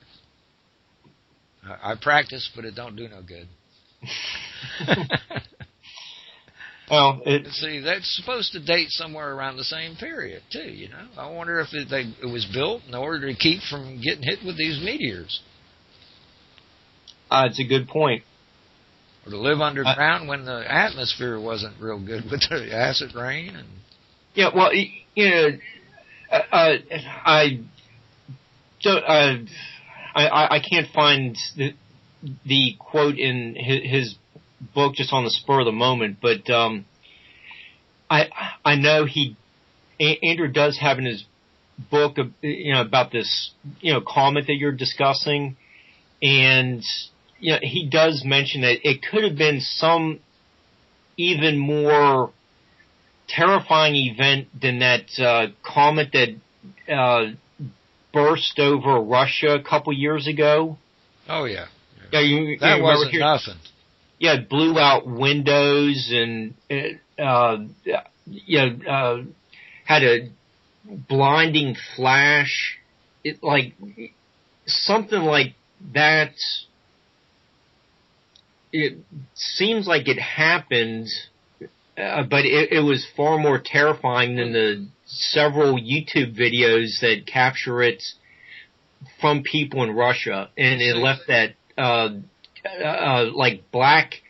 I practice, but it don't do no good. Well, see, that's supposed to date somewhere around the same period, too, you know. I wonder if it was built in order to keep from getting hit with these meteors. It's a good point. Or to live underground when the atmosphere wasn't real good with the acid rain. And yeah, well, you know, I can't find the quote in his book just on the spur of the moment, but I know Andrew does have in his book, you know, about this, you know, comet that you're discussing, and you know, he does mention that it could have been some even more terrifying event than that comet that burst over Russia a couple years ago. Oh yeah, that wasn't nothing. Yeah, it blew out windows and had a blinding flash. It like something like that. It seems like it happened, but it was far more terrifying than the several YouTube videos that capture it from people in Russia, and it left that like black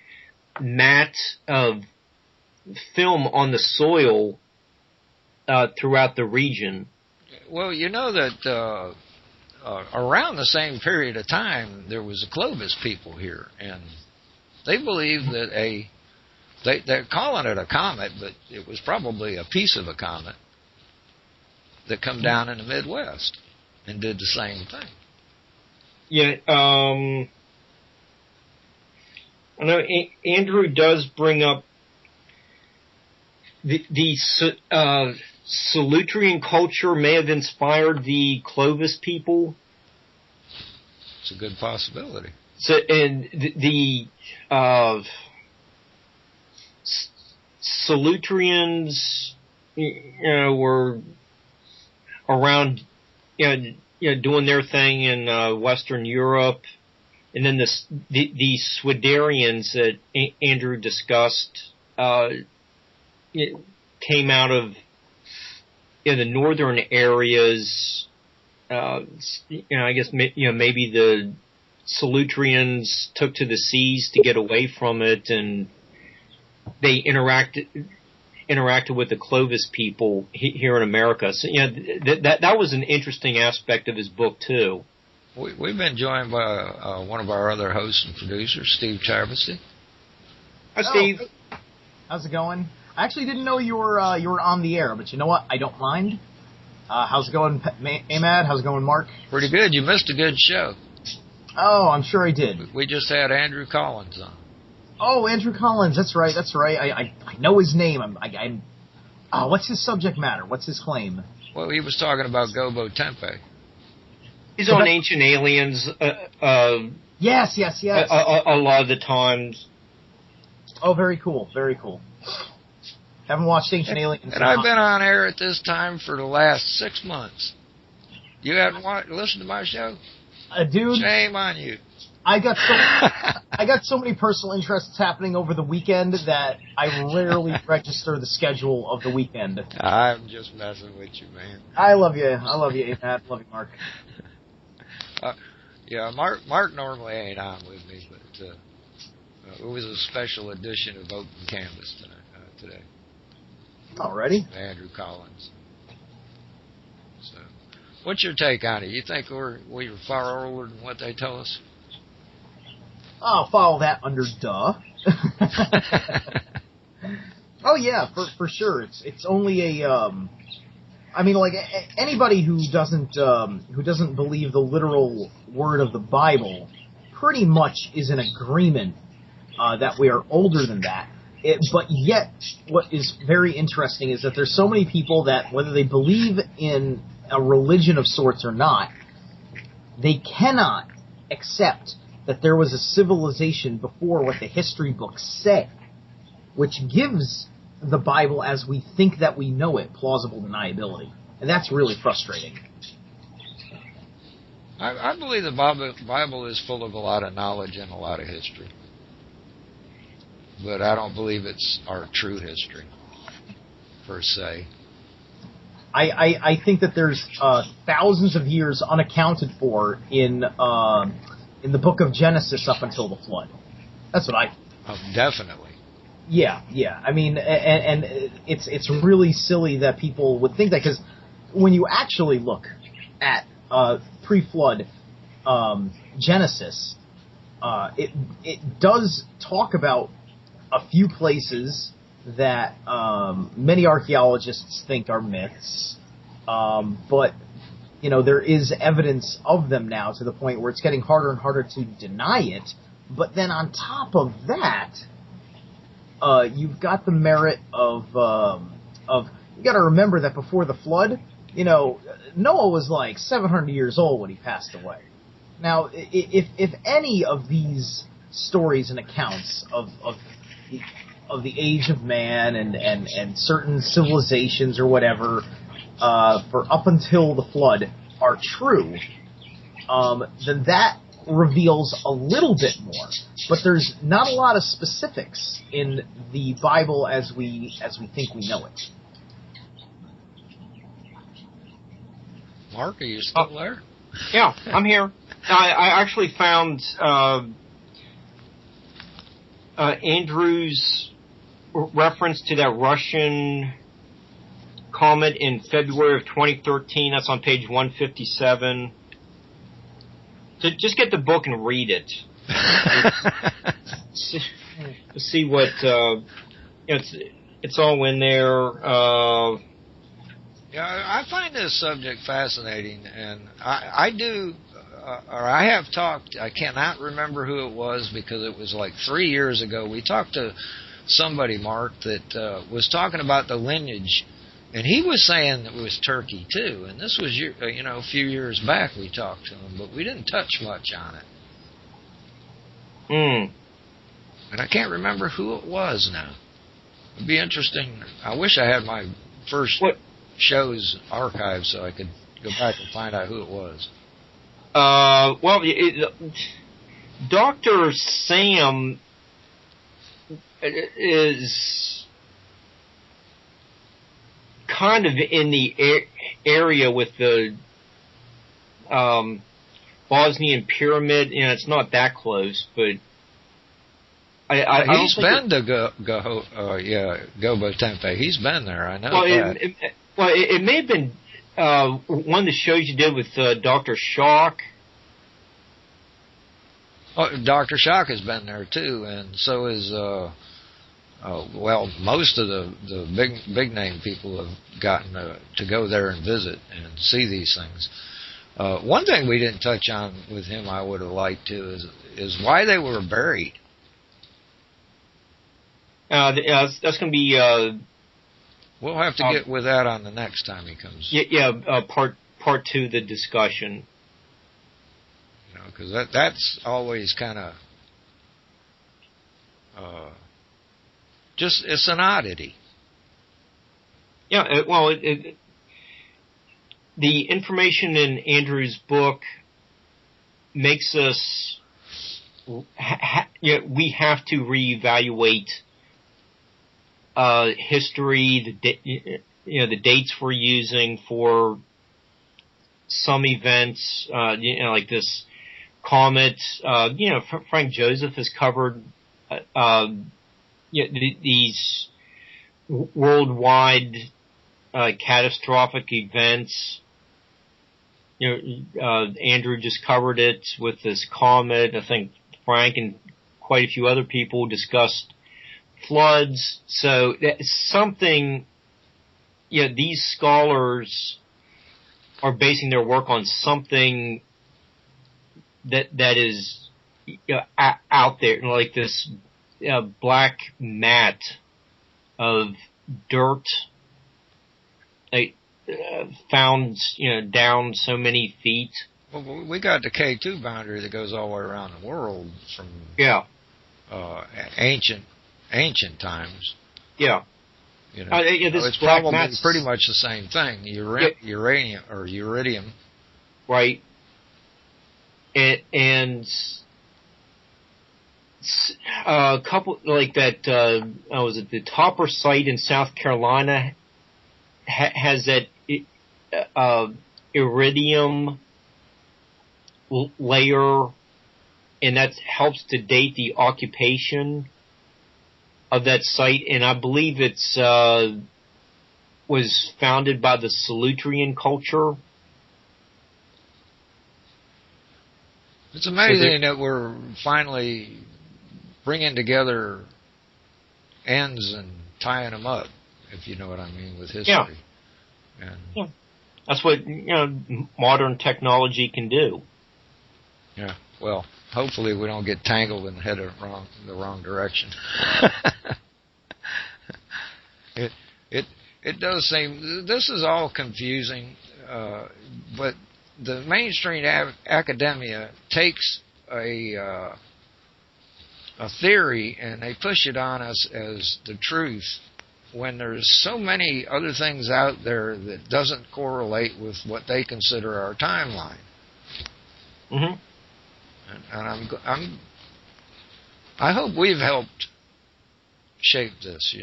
mat of film on the soil throughout the region. Well, you know that around the same period of time, there was a Clovis people here, and they believe that they're calling it a comet, but it was probably a piece of a comet that come down in the Midwest and did the same thing. Yeah, I know Andrew does bring up the Solutrean culture may have inspired the Clovis people. It's a good possibility. So, and the Solutreans, you know, were around, you know, doing their thing in Western Europe, and then the Swidarians that Andrew discussed it came out of the northern areas. You know, I guess maybe the Solutreans took to the seas to get away from it, and they interacted with the Clovis people here in America. So, you know, that was an interesting aspect of his book too. We've been joined by one of our other hosts and producers, Steve Charvesy. Hi, Steve. Hey. How's it going? I actually didn't know you were on the air, but you know what? I don't mind. How's it going, Amad? How's it going, Mark? Pretty good. You missed a good show. Oh, I'm sure I did. We just had Andrew Collins on. Oh, Andrew Collins. That's right. I know his name. What's his subject matter? What's his claim? Well, he was talking about Gobekli Tepe. He's on Ancient Aliens. Yes. A lot of the times. Oh, very cool. Very cool. Haven't watched Ancient Aliens. And I've been on air at this time for the last 6 months. You haven't listened to my show? Dude. Shame on you. I got so many personal interests happening over the weekend that I rarely register the schedule of the weekend. I'm just messing with you, man. I love you. I love you, Matt. Love you, Mark. Yeah, Mark normally ain't on with me, but it was a special edition of Open Canvas today. Alrighty. Andrew Collins. So, what's your take on it? You think we're far older than what they tell us? I'll follow that under duh. Oh yeah, for sure. It's only a I mean, like anybody who doesn't believe the literal word of the Bible pretty much is in agreement that we are older than that. But yet, what is very interesting is that there's so many people that, whether they believe in a religion of sorts or not, they cannot accept that there was a civilization before what the history books say. which gives the Bible as we think that we know it plausible deniability. And that's really frustrating. I believe the Bible is full of a lot of knowledge and a lot of history. But I don't believe it's our true history, per se. I think that there's thousands of years unaccounted for in the book of Genesis up until the flood. That's what I... Oh, definitely. Yeah. I mean, and it's really silly that people would think that, because when you actually look at pre-flood Genesis, it does talk about a few places that many archaeologists think are myths, but there is evidence of them now to the point where it's getting harder and harder to deny it. But then on top of that, you've got the merit of you got to remember that before the flood, Noah was like 700 years old when he passed away. Now, if any of these stories and accounts of the age of man and certain civilizations or whatever for up until the flood are true, then that reveals a little bit more. But there's not a lot of specifics in the Bible as we think we know it. Mark, are you still there? Yeah, I'm here. I actually found Andrew's reference to that Russian comet in February of 2013. That's on page 157. So just get the book and read it. See what it's all in there. Yeah, I find this subject fascinating, and I do, or I have talked. I cannot remember who it was because it was like 3 years ago. We talked to somebody, Mark, that was talking about the lineage, and he was saying it was Turkey too. And this was a few years back we talked to him, but we didn't touch much on it. And I can't remember who it was now. It'd be interesting. I wish I had my first show's archive so I could go back and find out who it was. Dr. Sam is kind of in the area with the Bosnian pyramid. It's not that close, but he's been to Gobekli Tepe. He's been there. I know that. It may have been one of the shows you did with Dr. Schock. Oh, Dr. Schock has been there too, and so is most of the big name people have gotten to go there and visit and see these things. One thing we didn't touch on with him, I would have liked to, is why they were buried. That's going to be. We'll have to get with that on the next time he comes. Part two of the discussion. Because that's always kind of just, it's an oddity. Yeah, the information in Andrew's book makes us we have to reevaluate history, the dates we're using for some events, like this comet. Frank Joseph has covered these worldwide catastrophic events. Andrew just covered it with this comet. I think Frank and quite a few other people discussed floods. So that's something, these scholars are basing their work on something that is out there, like this black mat of dirt found down so many feet. Well, we got the K2 boundary that goes all the way around the world from ancient ancient times. Yeah. You know, this it's black probably mass, pretty much the same thing. Uranium or iridium. right? And a couple like that. Was it the Topper site in South Carolina? Has that iridium layer, and that helps to date the occupation of that site. And I believe it's was founded by the Solutrean culture. It's amazing that we're finally bringing together ends and tying them up, if you know what I mean, with history. Yeah. And yeah. That's what modern technology can do. Yeah. Well, hopefully we don't get tangled and head the wrong direction. It does seem this is all confusing, but the mainstream academia takes a theory and they push it on us as the truth when there's so many other things out there that doesn't correlate with what they consider our timeline. Mm-hmm. And I hope we've helped shape this,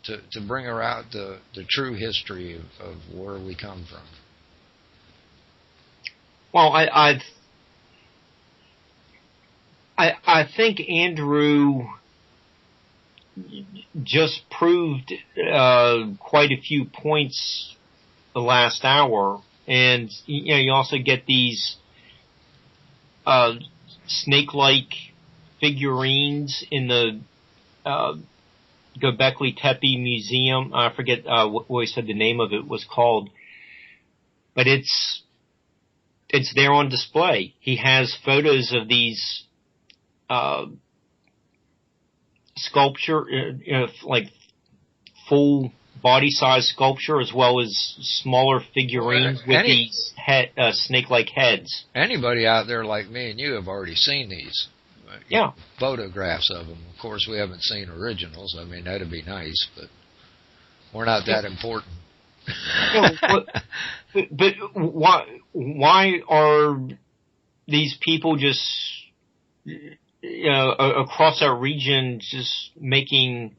to bring out the true history of where we come from. Well, I think Andrew just proved quite a few points the last hour, and you also get these snake-like figurines in the Gobekli Tepe Museum. I forget what he said the name of it was called, but it's there on display. He has photos of these sculpture, like full body-size sculpture, as well as smaller figurines with these snake-like heads. Anybody out there like me and you have already seen these. Yeah. Photographs of them. Of course, we haven't seen originals. I mean, that'd be nice, but we're not that important. But why are these people just across our region just making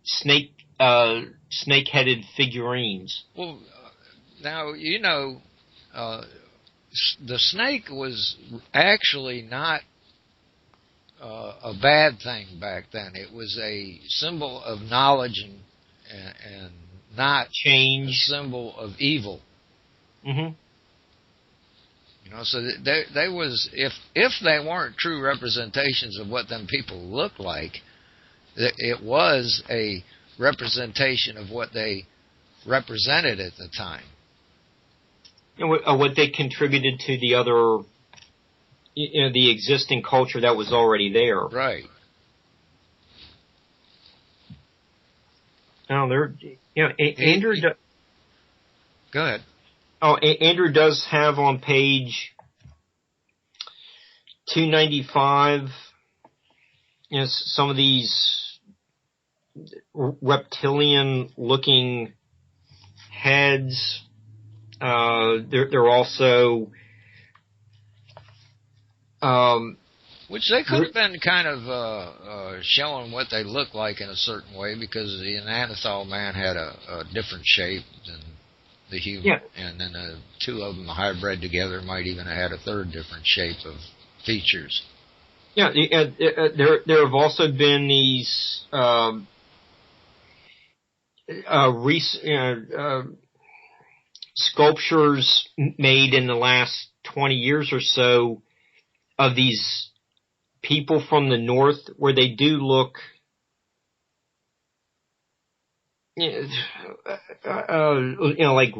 snake-headed figurines? Well, now the snake was actually not a bad thing back then. It was a symbol of knowledge and not change, a symbol of evil. Mm-hmm. So they was if they weren't true representations of what them people looked like, it was a representation of what they represented at the time. And what they contributed to the other, the existing culture that was already there. Right. Now Andrew. Go ahead. Oh, Andrew does have on page 295, some of these reptilian-looking heads. They're also, which they could have been kind of showing what they look like in a certain way, because the Neanderthal man had a different shape than the human, yeah. And then two of them hybrid together might even have had a third different shape of features. Yeah, there have also been these sculptures made in the last 20 years or so of these people from the north, where they do look like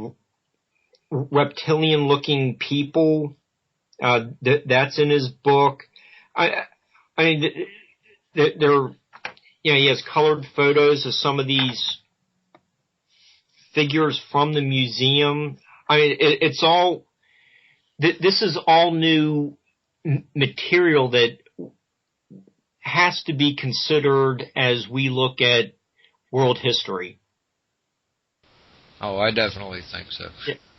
reptilian-looking people. That's in his book. I mean, he has colored photos of some of these figures from the museum. I mean, it's all. This is all new material that has to be considered as we look at world history. Oh, I definitely think so.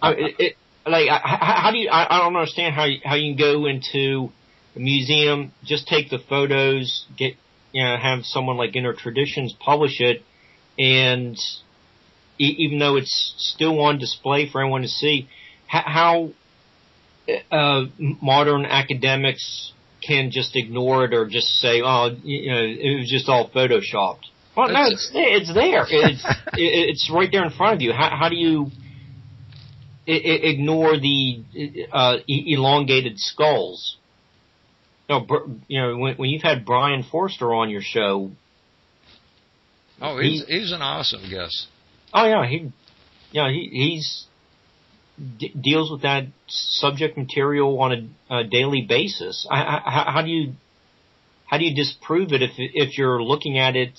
How do you? I don't understand how you can go into a museum, just take the photos, have someone like Inner Traditions publish it, and even though it's still on display for everyone to see, how modern academics can just ignore it or just say, oh, it was just all photoshopped. Well, no, it's there. It's right there in front of you. How do you ignore the elongated skulls? When you've had Brian Forster on your show. Oh, he's an awesome guest. Oh yeah, he's deals with that subject material on a daily basis. How do you disprove it if you're looking at it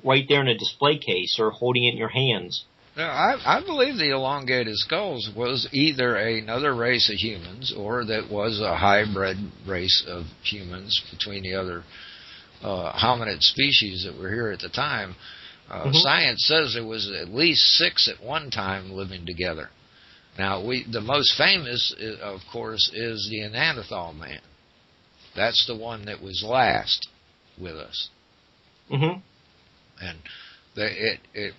right there in a display case or holding it in your hands? I believe the elongated skulls was either another race of humans or that was a hybrid race of humans between the other hominid species that were here at the time. Science says there was at least 6 at one time living together. Now, the most famous, of course, is the Neanderthal man. That's the one that was last with us. Mm-hmm. And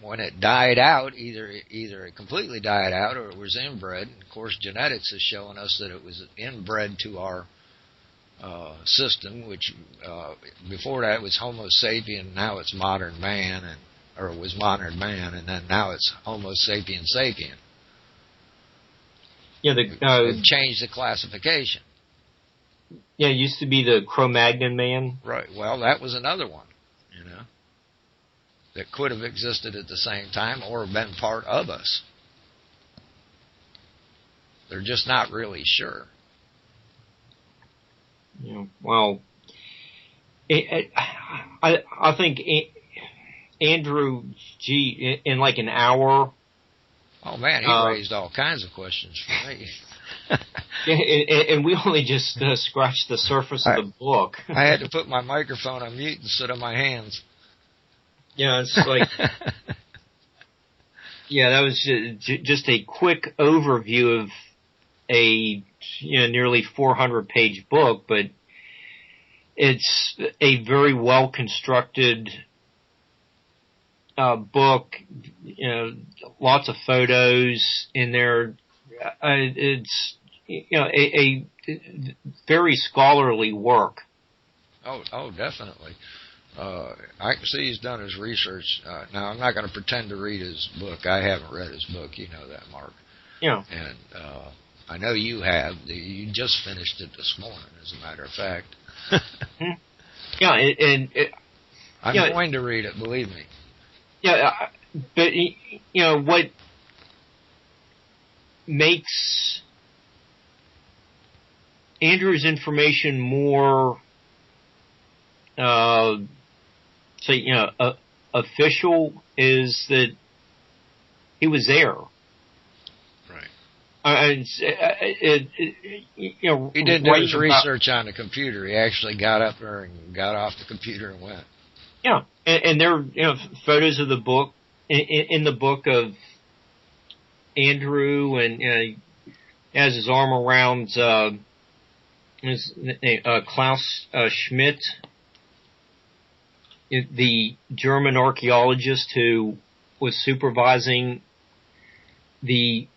when it died out, either it completely died out or it was inbred. And of course, genetics is showing us that it was inbred to our system, which before that was Homo sapien, now it's modern man, or it was modern man, and then now it's Homo sapien sapien. Yeah, it changed the classification. Yeah, it used to be the Cro-Magnon man. Right. Well, that was another one, that could have existed at the same time or been part of us. They're just not really sure. Yeah. Well, I think Andrew G. in like an hour. Oh man, he raised all kinds of questions for me. and we only just scratched the surface of the book. I had to put my microphone on mute and sit on my hands. Yeah, it's like, that was just a quick overview of a nearly 400-page book, but it's a very well constructed book. Lots of photos in there. It's a very scholarly work. Oh, definitely. I can see he's done his research. Now, I'm not going to pretend to read his book. I haven't read his book. You know that, Mark. Yeah. And I know you have. You just finished it this morning, as a matter of fact. Yeah, I'm going to read it, believe me. Yeah, but, what makes Andrew's information more official is that he was there. Right. He didn't do his research on the computer. He actually got up there and got off the computer and went. Yeah, and there are photos of the book in the book of Andrew, and he has his arm around Klaus Schmidt, the German archaeologist who was supervising the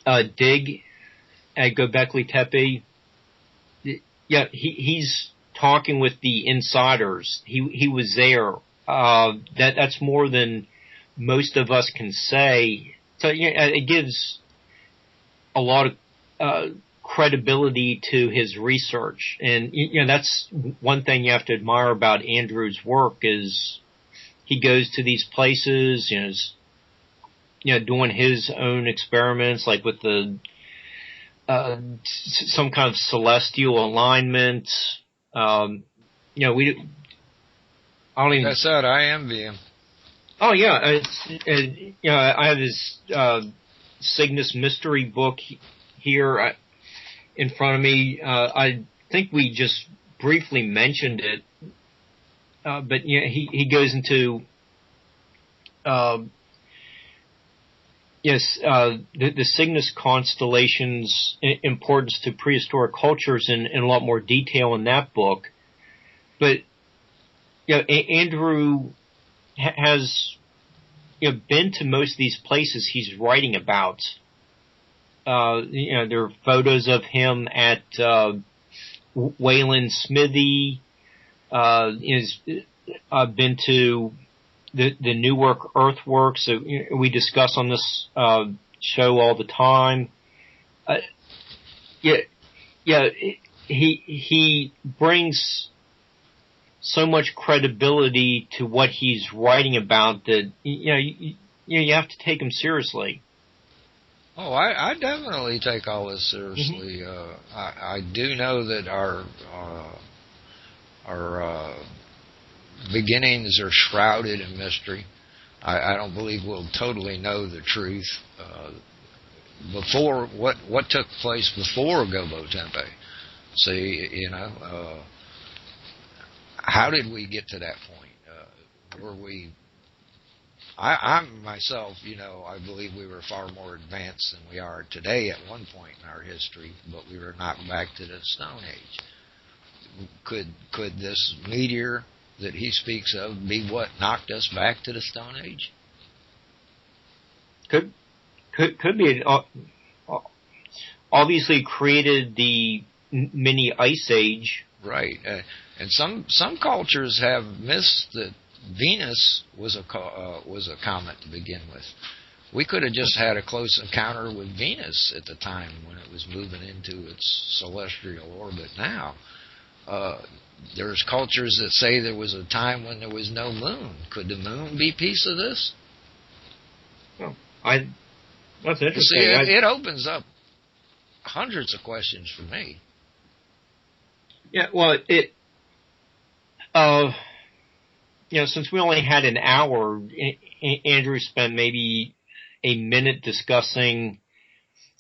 dig at Gobekli Tepe. Yeah, he's talking with the insiders. He was there. That's more than most of us can say. So it gives a lot of credibility to his research, and that's one thing you have to admire about Andrew's work is he goes to these places, doing his own experiments, like with the some kind of celestial alignment. I don't even. That's that. I envy him. Oh yeah, I have his Cygnus Mystery book here in front of me. I think we just briefly mentioned it but he goes into the Cygnus constellation's importance to prehistoric cultures in a lot more detail in that book. But Andrew has been to most of these places he's writing about. There are photos of him at Wayland Smithy. He's been to the Newark earthworks that we discuss on this show all the time. He brings so much credibility to what he's writing about that you have to take him seriously. Oh, I definitely take all this seriously. Mm-hmm. I do know that our beginnings are shrouded in mystery. I don't believe we'll totally know the truth before what took place before Gobekli Tepe. See, how did we get to that point? Were we? I myself, I believe we were far more advanced than we are today at one point in our history, but we were knocked back to the Stone Age. Could this meteor that he speaks of be what knocked us back to the Stone Age? Could be. Obviously created the mini ice age. Right. And some cultures have myths that Venus was a comet to begin with. We could have just had a close encounter with Venus at the time when it was moving into its celestial orbit now. There's cultures that say there was a time when there was no moon. Could the moon be a piece of this? Well, that's interesting. See, it opens up hundreds of questions for me. Yeah, well, since we only had an hour, Andrew spent maybe a minute discussing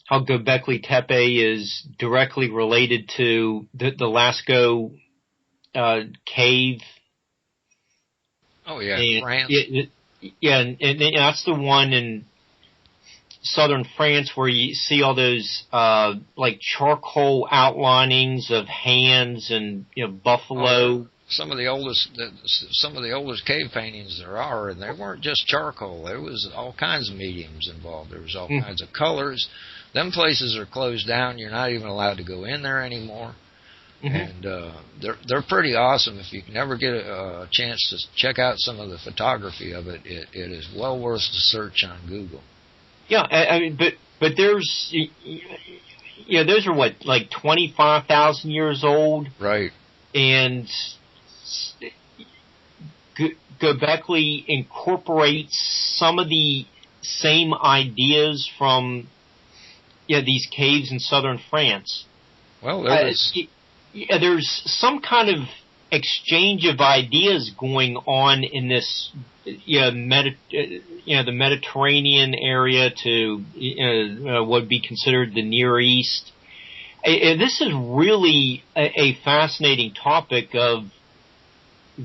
how Gobekli Tepe is directly related to the Lascaux cave. Oh yeah, and, France. And that's the one in southern France where you see all those like charcoal outlinings of hands and buffalo. Oh, some of the oldest cave paintings there are, and they weren't just charcoal. There was all kinds of mediums involved. There was all kinds of colors. Them places are closed down. You're not even allowed to go in there anymore. And they're pretty awesome. If you can ever get a chance to check out some of the photography of it, it is well worth the search on Google. Yeah, I mean, but there's, those are what, like 25,000 years old, right? And Gobekli incorporates some of the same ideas from these caves in southern France. Well, there's some kind of exchange of ideas going on in this, the Mediterranean area to what would be considered the Near East. This is really a fascinating topic of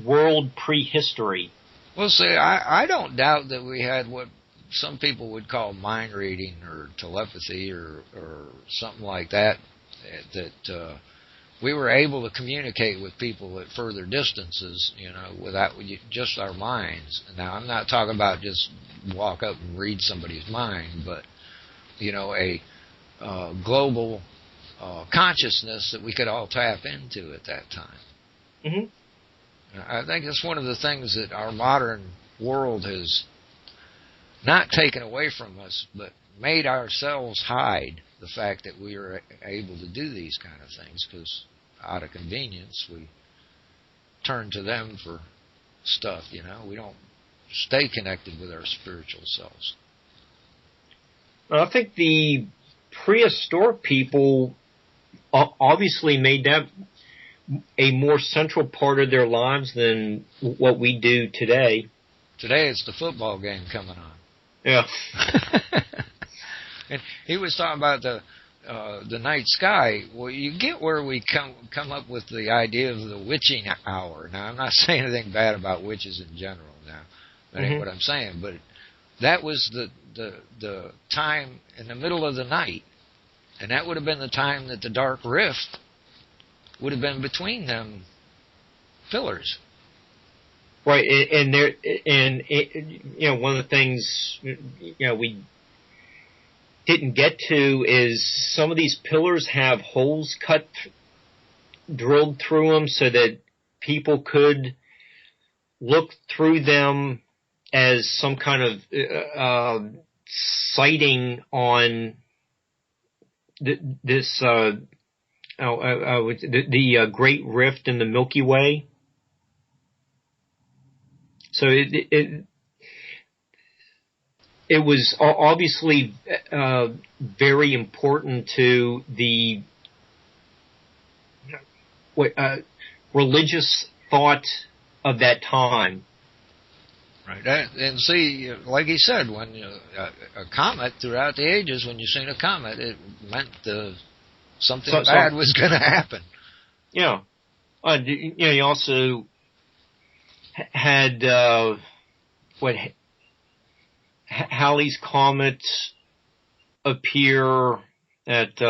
world prehistory. Well, see, I don't doubt that we had what some people would call mind reading or telepathy or something like that, that we were able to communicate with people at further distances, without just our minds. Now, I'm not talking about just walk up and read somebody's mind, but, a global consciousness that we could all tap into at that time. Mm-hmm. I think that's one of the things that our modern world has not taken away from us, but made ourselves hide the fact that we are able to do these kind of things, because out of convenience we turn to them for stuff. We don't stay connected with our spiritual selves. Well, I think the prehistoric people obviously made that a more central part of their lives than what we do today. Today it's the football game coming on. Yeah. And he was talking about the night sky, well, you get where we come up with the idea of the witching hour. Now, I'm not saying anything bad about witches in general. Now, that ain't what I'm saying, but that was the time in the middle of the night, and that would have been the time that the dark rift would have been between them pillars. Right, and one of the things we didn't get to is some of these pillars have holes drilled through them so that people could look through them as some kind of sighting on this the Great Rift in the Milky Way. So it was obviously very important to the religious thought of that time. Right, and see, like he said, when a comet throughout the ages, when you seen a comet, it meant something bad was going to happen. Yeah, you also had Halley's Comet appear at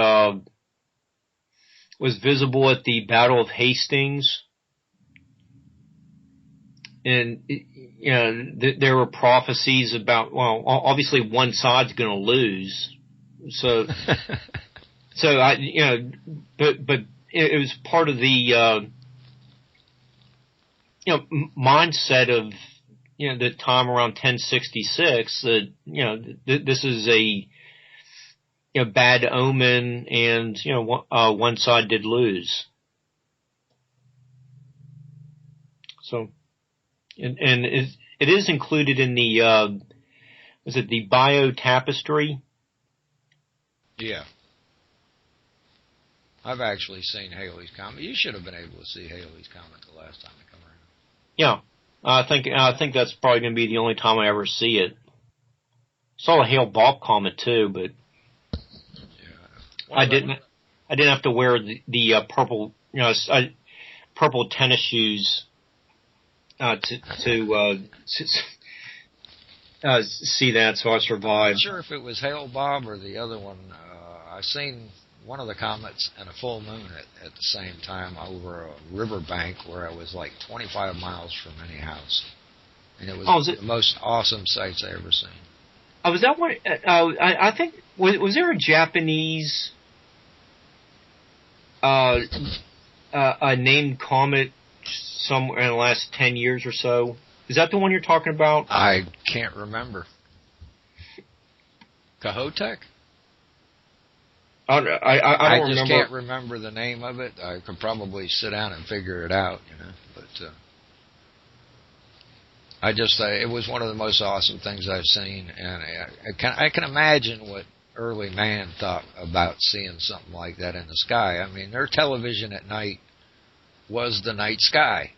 was visible at the Battle of Hastings, and there were prophecies about, well, obviously one side's going to lose, so but it was part of the mindset of the time around 1066 that this is a bad omen, and one side did lose. So, and it is included in the is it the Bio Tapestry? Yeah. I've actually seen Halley's Comet. You should have been able to see Halley's Comet the last time I come around. Yeah, I think that's probably going to be the only time I ever see it. Saw a Hale-Bopp comet too, but I didn't have to wear the purple purple tennis shoes to see that, so I survived. I'm not sure if it was Hale-Bopp or the other one. I seen one of the comets and a full moon at the same time over a riverbank where I was like 25 miles from any house. And it was the most awesome sights I ever seen. Was that one? I think, was there a Japanese named comet somewhere in the last 10 years or so? Is that the one you're talking about? I can't remember. Kohoutek? I don't remember. Just can't remember the name of it. I could probably sit down and figure it out, But it was one of the most awesome things I've seen, and I can imagine what early man thought about seeing something like that in the sky. I mean, their television at night was the night sky.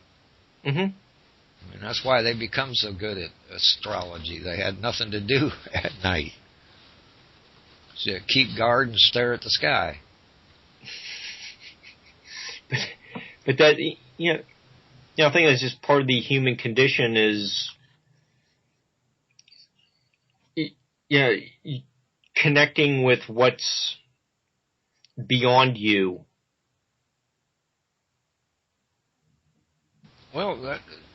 Mm-hmm. I mean, that's why they become so good at astrology. They had nothing to do at night. So keep guard and stare at the sky. But that, I think that's just part of the human condition is, connecting with what's beyond you. Well,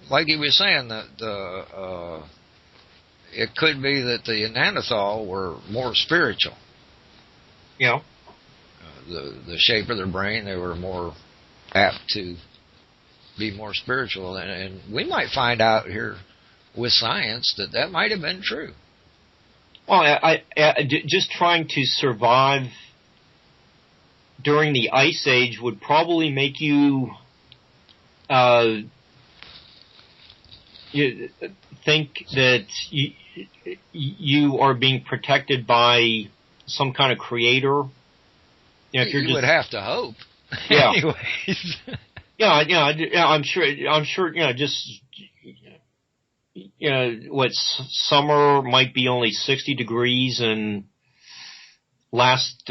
like he was saying, that it could be that the Neanderthal were more spiritual. Yeah. The shape of their brain, they were more apt to be more spiritual. And we might find out here with science that might have been true. Well, I just trying to survive during the Ice Age would probably make you think that you are being protected by some kind of creator. You would have to hope. Yeah. Anyways. Yeah. I'm sure. Summer might be only 60 degrees and last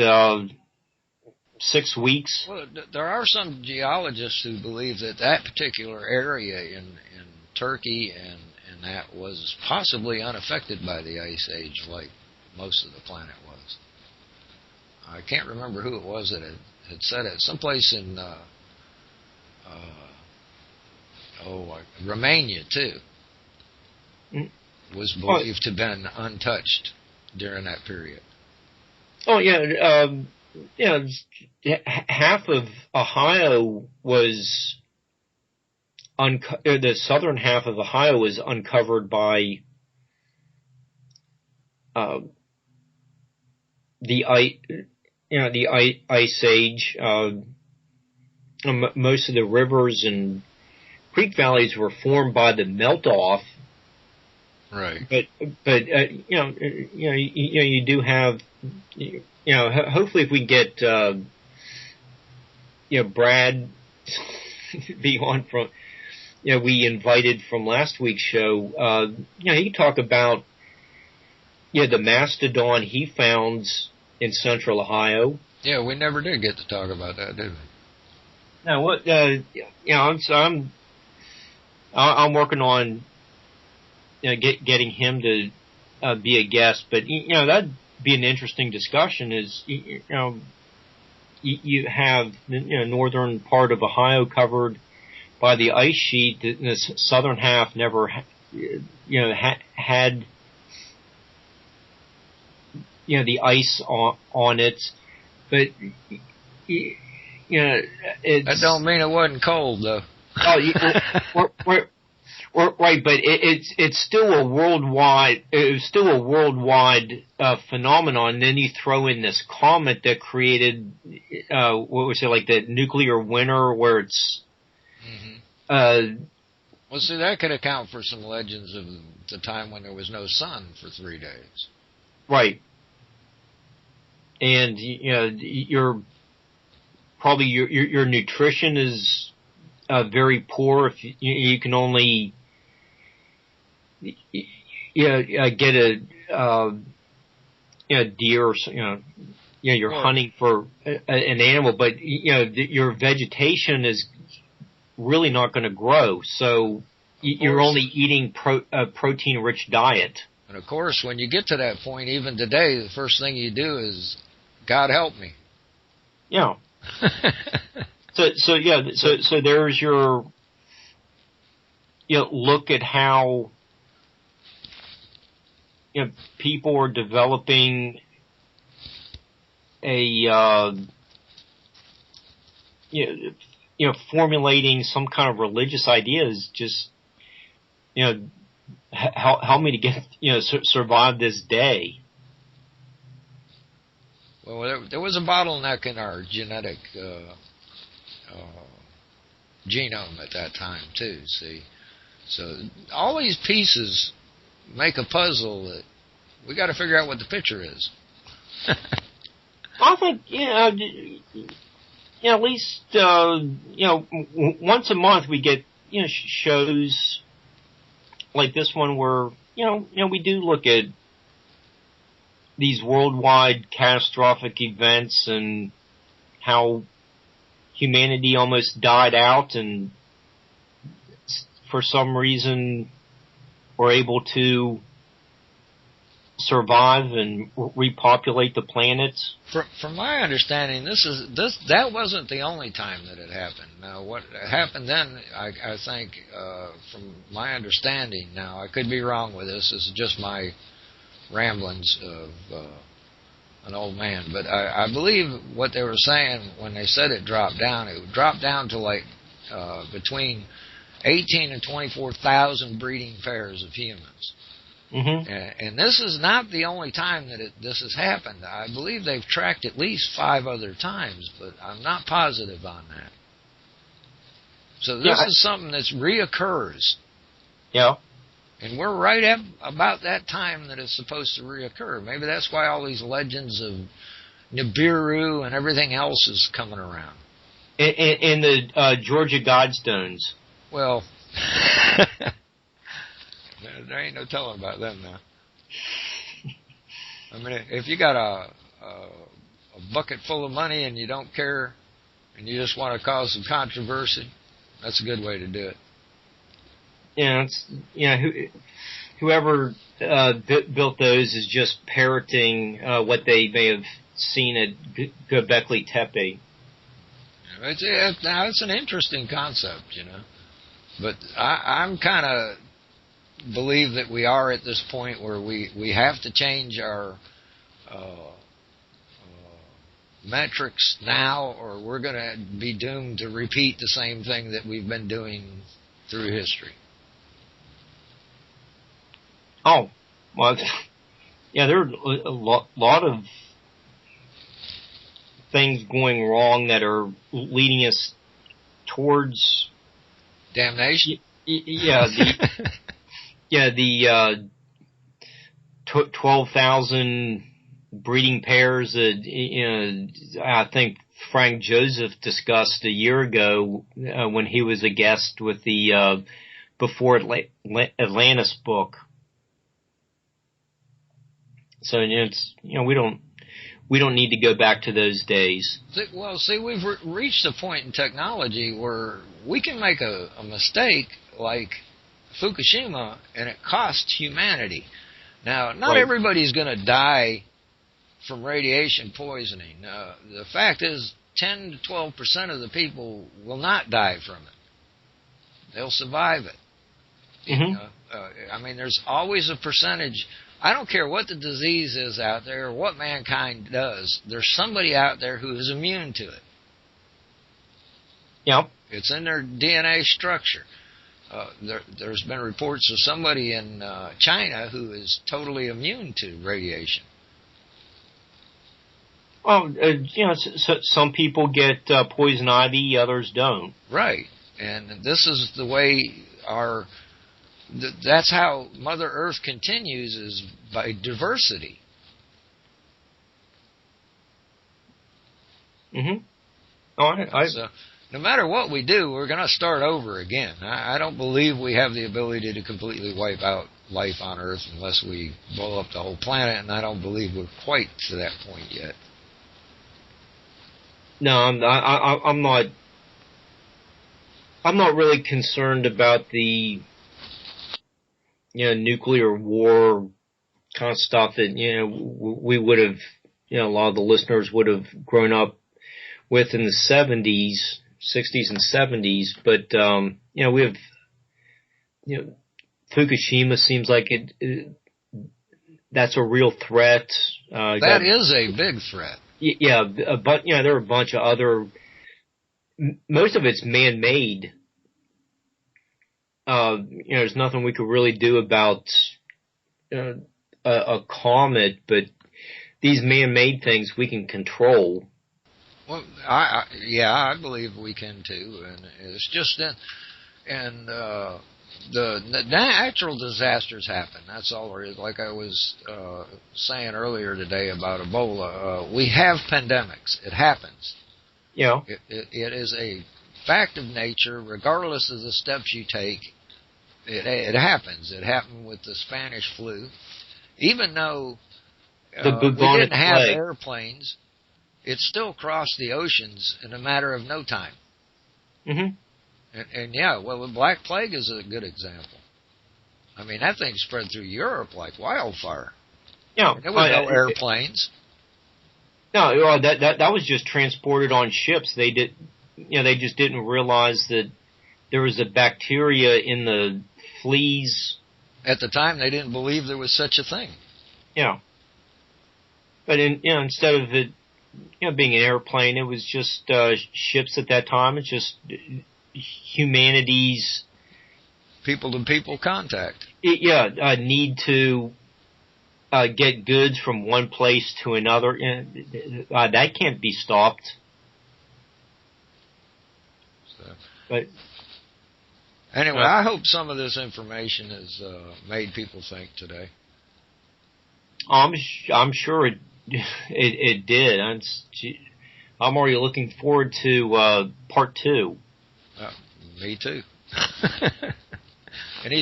6 weeks. Well, there are some geologists who believe that that particular area in Turkey and that was possibly unaffected by the Ice Age like most of the planet was. I can't remember who it was that had said it. Someplace in Romania, too, was believed to have been untouched during that period. Oh, yeah. Half of Ohio was the southern half of Ohio was uncovered by the Ice Age. Most of the rivers and creek valleys were formed by the melt off. Right. But you do have, hopefully if we get Brad be on from, we invited from last week's show, he could talk about the mastodon he found in central Ohio. Yeah, we never did get to talk about that, did we? Now what? I'm working on getting him to be a guest, but that'd be an interesting discussion. Is you have northern part of Ohio covered by the ice sheet. The southern half never had the ice on it, but it's, that don't mean it wasn't cold though. Right, but it's still a worldwide phenomenon. And then you throw in this comet that created what was it, like the nuclear winter, where it's well, see, that could account for some legends of the time when there was no sun for 3 days. Right. And your nutrition is very poor if you can only get a deer or you're hunting for an animal, but your vegetation is really not going to grow, so you're only eating a protein rich diet. And of course, when you get to that point, even today, the first thing you do is, God help me. Yeah. So there's your look at how people are developing a formulating some kind of religious ideas. Just help me to get survive this day. Well, there was a bottleneck in our genetic genome at that time too. See, so all these pieces make a puzzle that we got to figure out what the picture is. I think at least once a month we get shows like this one where we do look at these worldwide catastrophic events and how humanity almost died out, and for some reason we're able to survive and repopulate the planet. From my understanding, that wasn't the only time that it happened. Now, what happened then, I think, from my understanding, now I could be wrong with this. This is just my ramblings of an old man, but I believe what they were saying when they said it dropped down to like between 18 and 24,000 breeding pairs of humans. Mm-hmm. And this is not the only time that this has happened. I believe they've tracked at least 5 other times, but I'm not positive on that. So this is something that reoccurs. Yeah. And we're right at about that time that it's supposed to reoccur. Maybe that's why all these legends of Nibiru and everything else is coming around. And the Georgia Guidestones. Well, there ain't no telling about them now. I mean, if you got a a bucket full of money and you don't care and you just want to cause some controversy, that's a good way to do it. Yeah, whoever built those is just parroting what they may have seen at Gobekli Tepe. It's an interesting concept, But I'm kind of believe that we are at this point where we have to change our metrics now, or we're going to be doomed to repeat the same thing that we've been doing through history. Oh, well, yeah, there are a lot of things going wrong that are leading us towards damnation. The 12,000 breeding pairs that I think Frank Joseph discussed a year ago when he was a guest with the Before Atlantis book. So we don't need to go back to those days. We've reached a point in technology where we can make a mistake like Fukushima, and it costs humanity. Now, not everybody's going to die from radiation poisoning. The fact is, 10 to 12% of the people will not die from it. They'll survive it. Mm-hmm. There's always a percentage. I don't care what the disease is out there or what mankind does. There's somebody out there who is immune to it. Yep. It's in their DNA structure. There's been reports of somebody in China who is totally immune to radiation. Well, so some people get poison ivy, others don't. Right, and this is the way that's how Mother Earth continues, is by diversity. Mm-hmm. So, no matter what we do, we're going to start over again. I don't believe we have the ability to completely wipe out life on Earth unless we blow up the whole planet, and I don't believe we're quite to that point yet. No, I'm not. I'm not really concerned about the nuclear war kind of stuff that we would have, a lot of the listeners would have grown up with in the 60s and 70s, but we have Fukushima seems like that's a real threat. That is a big threat. Yeah, but there are a bunch of other. Most of it's man-made. There's nothing we could really do about a comet, but these man-made things we can control. Well, I believe we can too, and it's just that, and the natural disasters happen. That's all there is. Like I was saying earlier today about Ebola, we have pandemics. It happens. Yeah. It is a fact of nature, regardless of the steps you take. It happens. It happened with the Spanish flu, even though we didn't have airplanes. It still crossed the oceans in a matter of no time. Mm-hmm. And the Black Plague is a good example. That thing spread through Europe like wildfire. Yeah. There were no airplanes. No, that was just transported on ships. They just didn't realize that there was a bacteria in the fleas. At the time, they didn't believe there was such a thing. Yeah. But instead of it, being an airplane, it was just ships at that time. It's just humanity's people-to-people contact. Need to get goods from one place to another. That can't be stopped. But anyway, I hope some of this information has made people think today. I'm sure it did. I'm already looking forward to part 2. Me too. And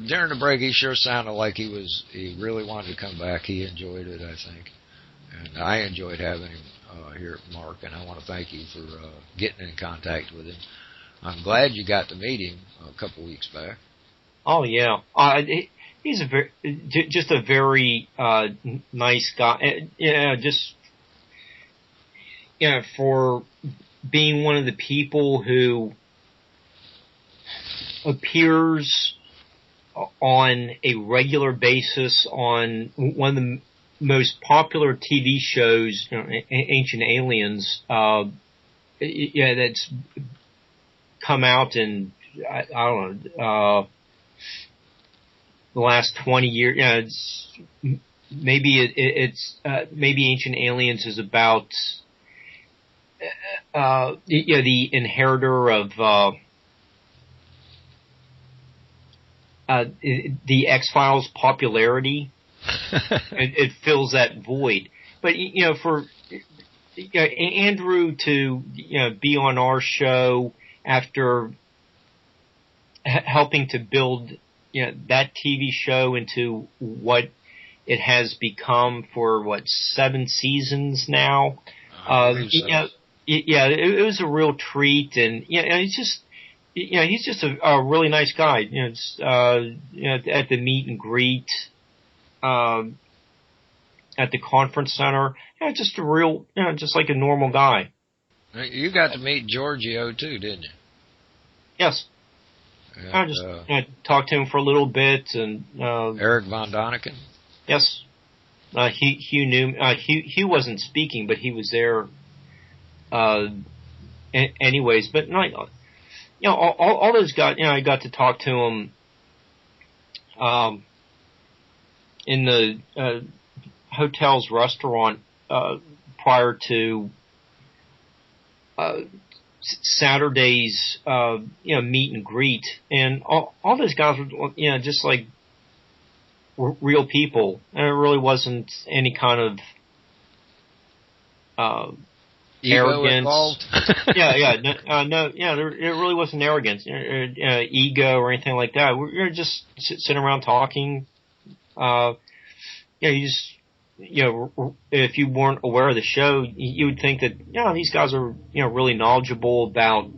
during the break, he sure sounded like he really wanted to come back. He enjoyed it, I think. And I enjoyed having him here at Mark, and I want to thank you for getting in contact with him. I'm glad you got to meet him a couple weeks back. Oh yeah, he's just a very nice guy. Just for being one of the people who appears on a regular basis on one of the most popular TV shows, Ancient Aliens. That's come out in I don't know the last 20 years. Maybe maybe Ancient Aliens is about the inheritor of the X-Files popularity. It fills that void. But for Andrew to be on our show after helping to build that TV show into what it has become for 7 seasons now. It was a real treat, and it's just he's just a really nice guy. At the meet and greet, at the conference center, just a real, just like a normal guy. You got to meet Giorgio too, didn't you? Yes. I just talked to him for a little bit, and Eric von Daniken. Yes. Hugh knew. Hugh wasn't speaking, but he was there. Anyways, but all those guys. I got to talk to them. In the hotel's restaurant prior to Saturday's meet and greet, and all those guys were just like real people, and it really wasn't any kind of arrogance. It really wasn't arrogance, ego or anything like that. We were just sitting around talking. You just, if you weren't aware of the show, you would think that, these guys are, really knowledgeable about,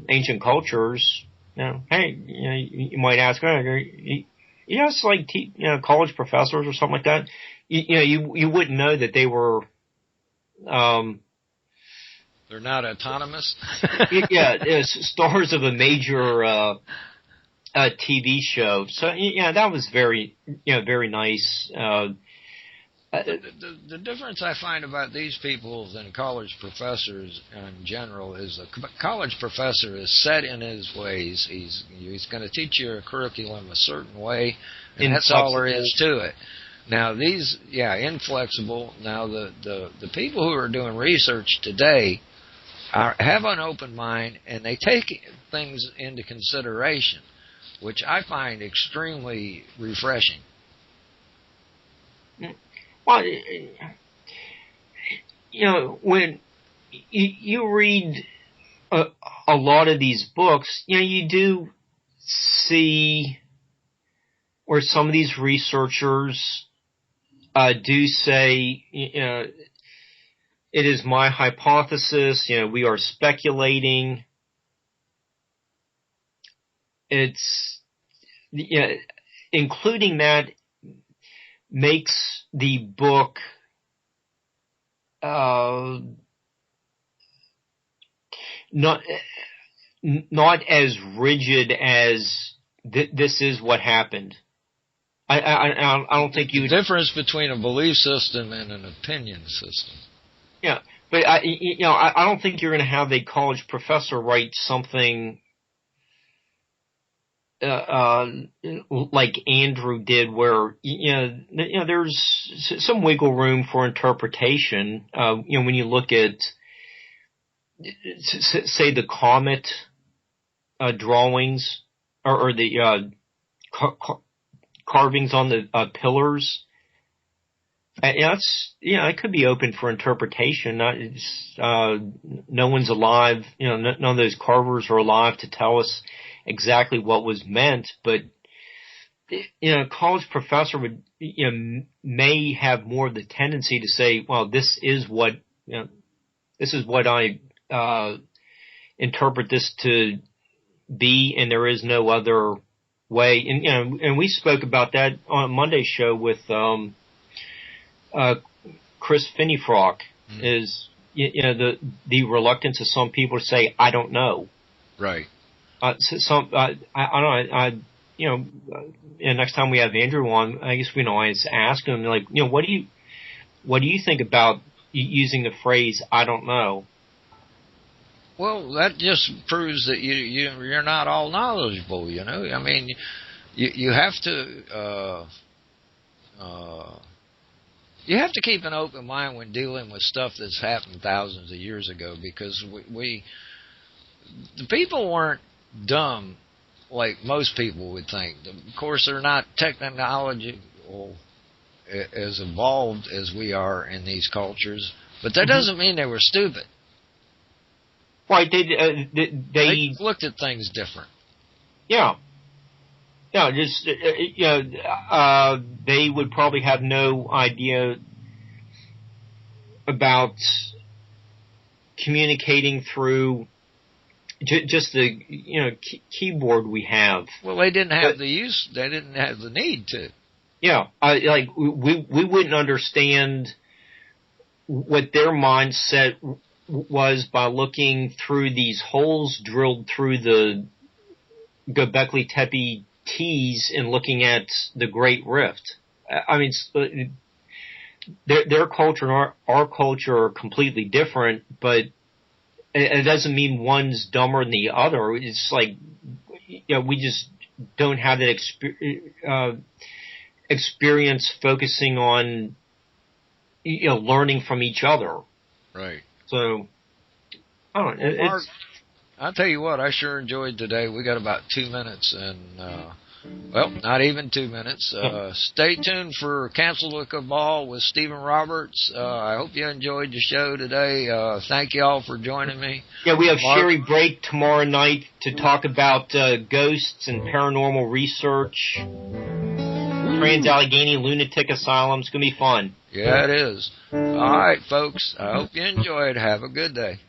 ancient cultures. Hey, you might ask, it's like, college professors or something like that. You wouldn't know that they were, they're not autonomous. Stars of a major, TV show. So that was very nice. The difference I find about these people than college professors in general is a college professor is set in his ways. He's going to teach you a curriculum a certain way, and that's all there is to it. Now these, inflexible. Now the people who are doing research today have an open mind, and they take things into consideration, which I find extremely refreshing. Well, when you read a lot of these books, you do see where some of these researchers do say, it is my hypothesis, we are speculating. It's, including that makes the book not as rigid as this is what happened. I don't think you. The difference between a belief system and an opinion system. Yeah, but I don't think you're going to have a college professor write something like Andrew did, where there's some wiggle room for interpretation. When you look at, say, the comet drawings or the carvings on the pillars, it could be open for interpretation. No one's alive. None of those carvers are alive to tell us exactly what was meant, but a college professor would, may have more of the tendency to say, well, this is what I interpret this to be, and there is no other way. And we spoke about that on Monday's show with Chris Finneyfrock. Is the reluctance of some people to say, I don't know. Right. And next time we have Andrew on, I guess we can always ask him, like, what do you think about using the phrase "I don't know"? Well, that just proves that you're not all knowledgeable. I mean, you have to. You have to keep an open mind when dealing with stuff that's happened thousands of years ago, because the people weren't dumb like most people would think. Of course, they're not technological as evolved as we are in these cultures, but that doesn't mean they were stupid. Right? They looked at things different. Yeah. No, just they would probably have no idea about communicating through just the keyboard we have. Well, they didn't have the use. They didn't have the need to. Yeah, we wouldn't understand what their mindset was by looking through these holes drilled through the Gobekli Tepe T's and looking at the Great Rift. I mean, their culture and our culture are completely different, but it doesn't mean one's dumber than the other. It's like, we just don't have that experience focusing on, learning from each other. Right. So, I don't know. Mark, I'll tell you what, I sure enjoyed today. We got about 2 minutes, and not even 2 minutes. Stay tuned for Cancel the Cabal with Stephen Roberts. I hope you enjoyed the show today. Thank you all for joining me. Yeah, we have Sherry Brake tomorrow night to talk about ghosts and paranormal research. Trans-Allegheny Lunatic Asylum. It's going to be fun. Yeah, it is. All right, folks. I hope you enjoyed. Have a good day.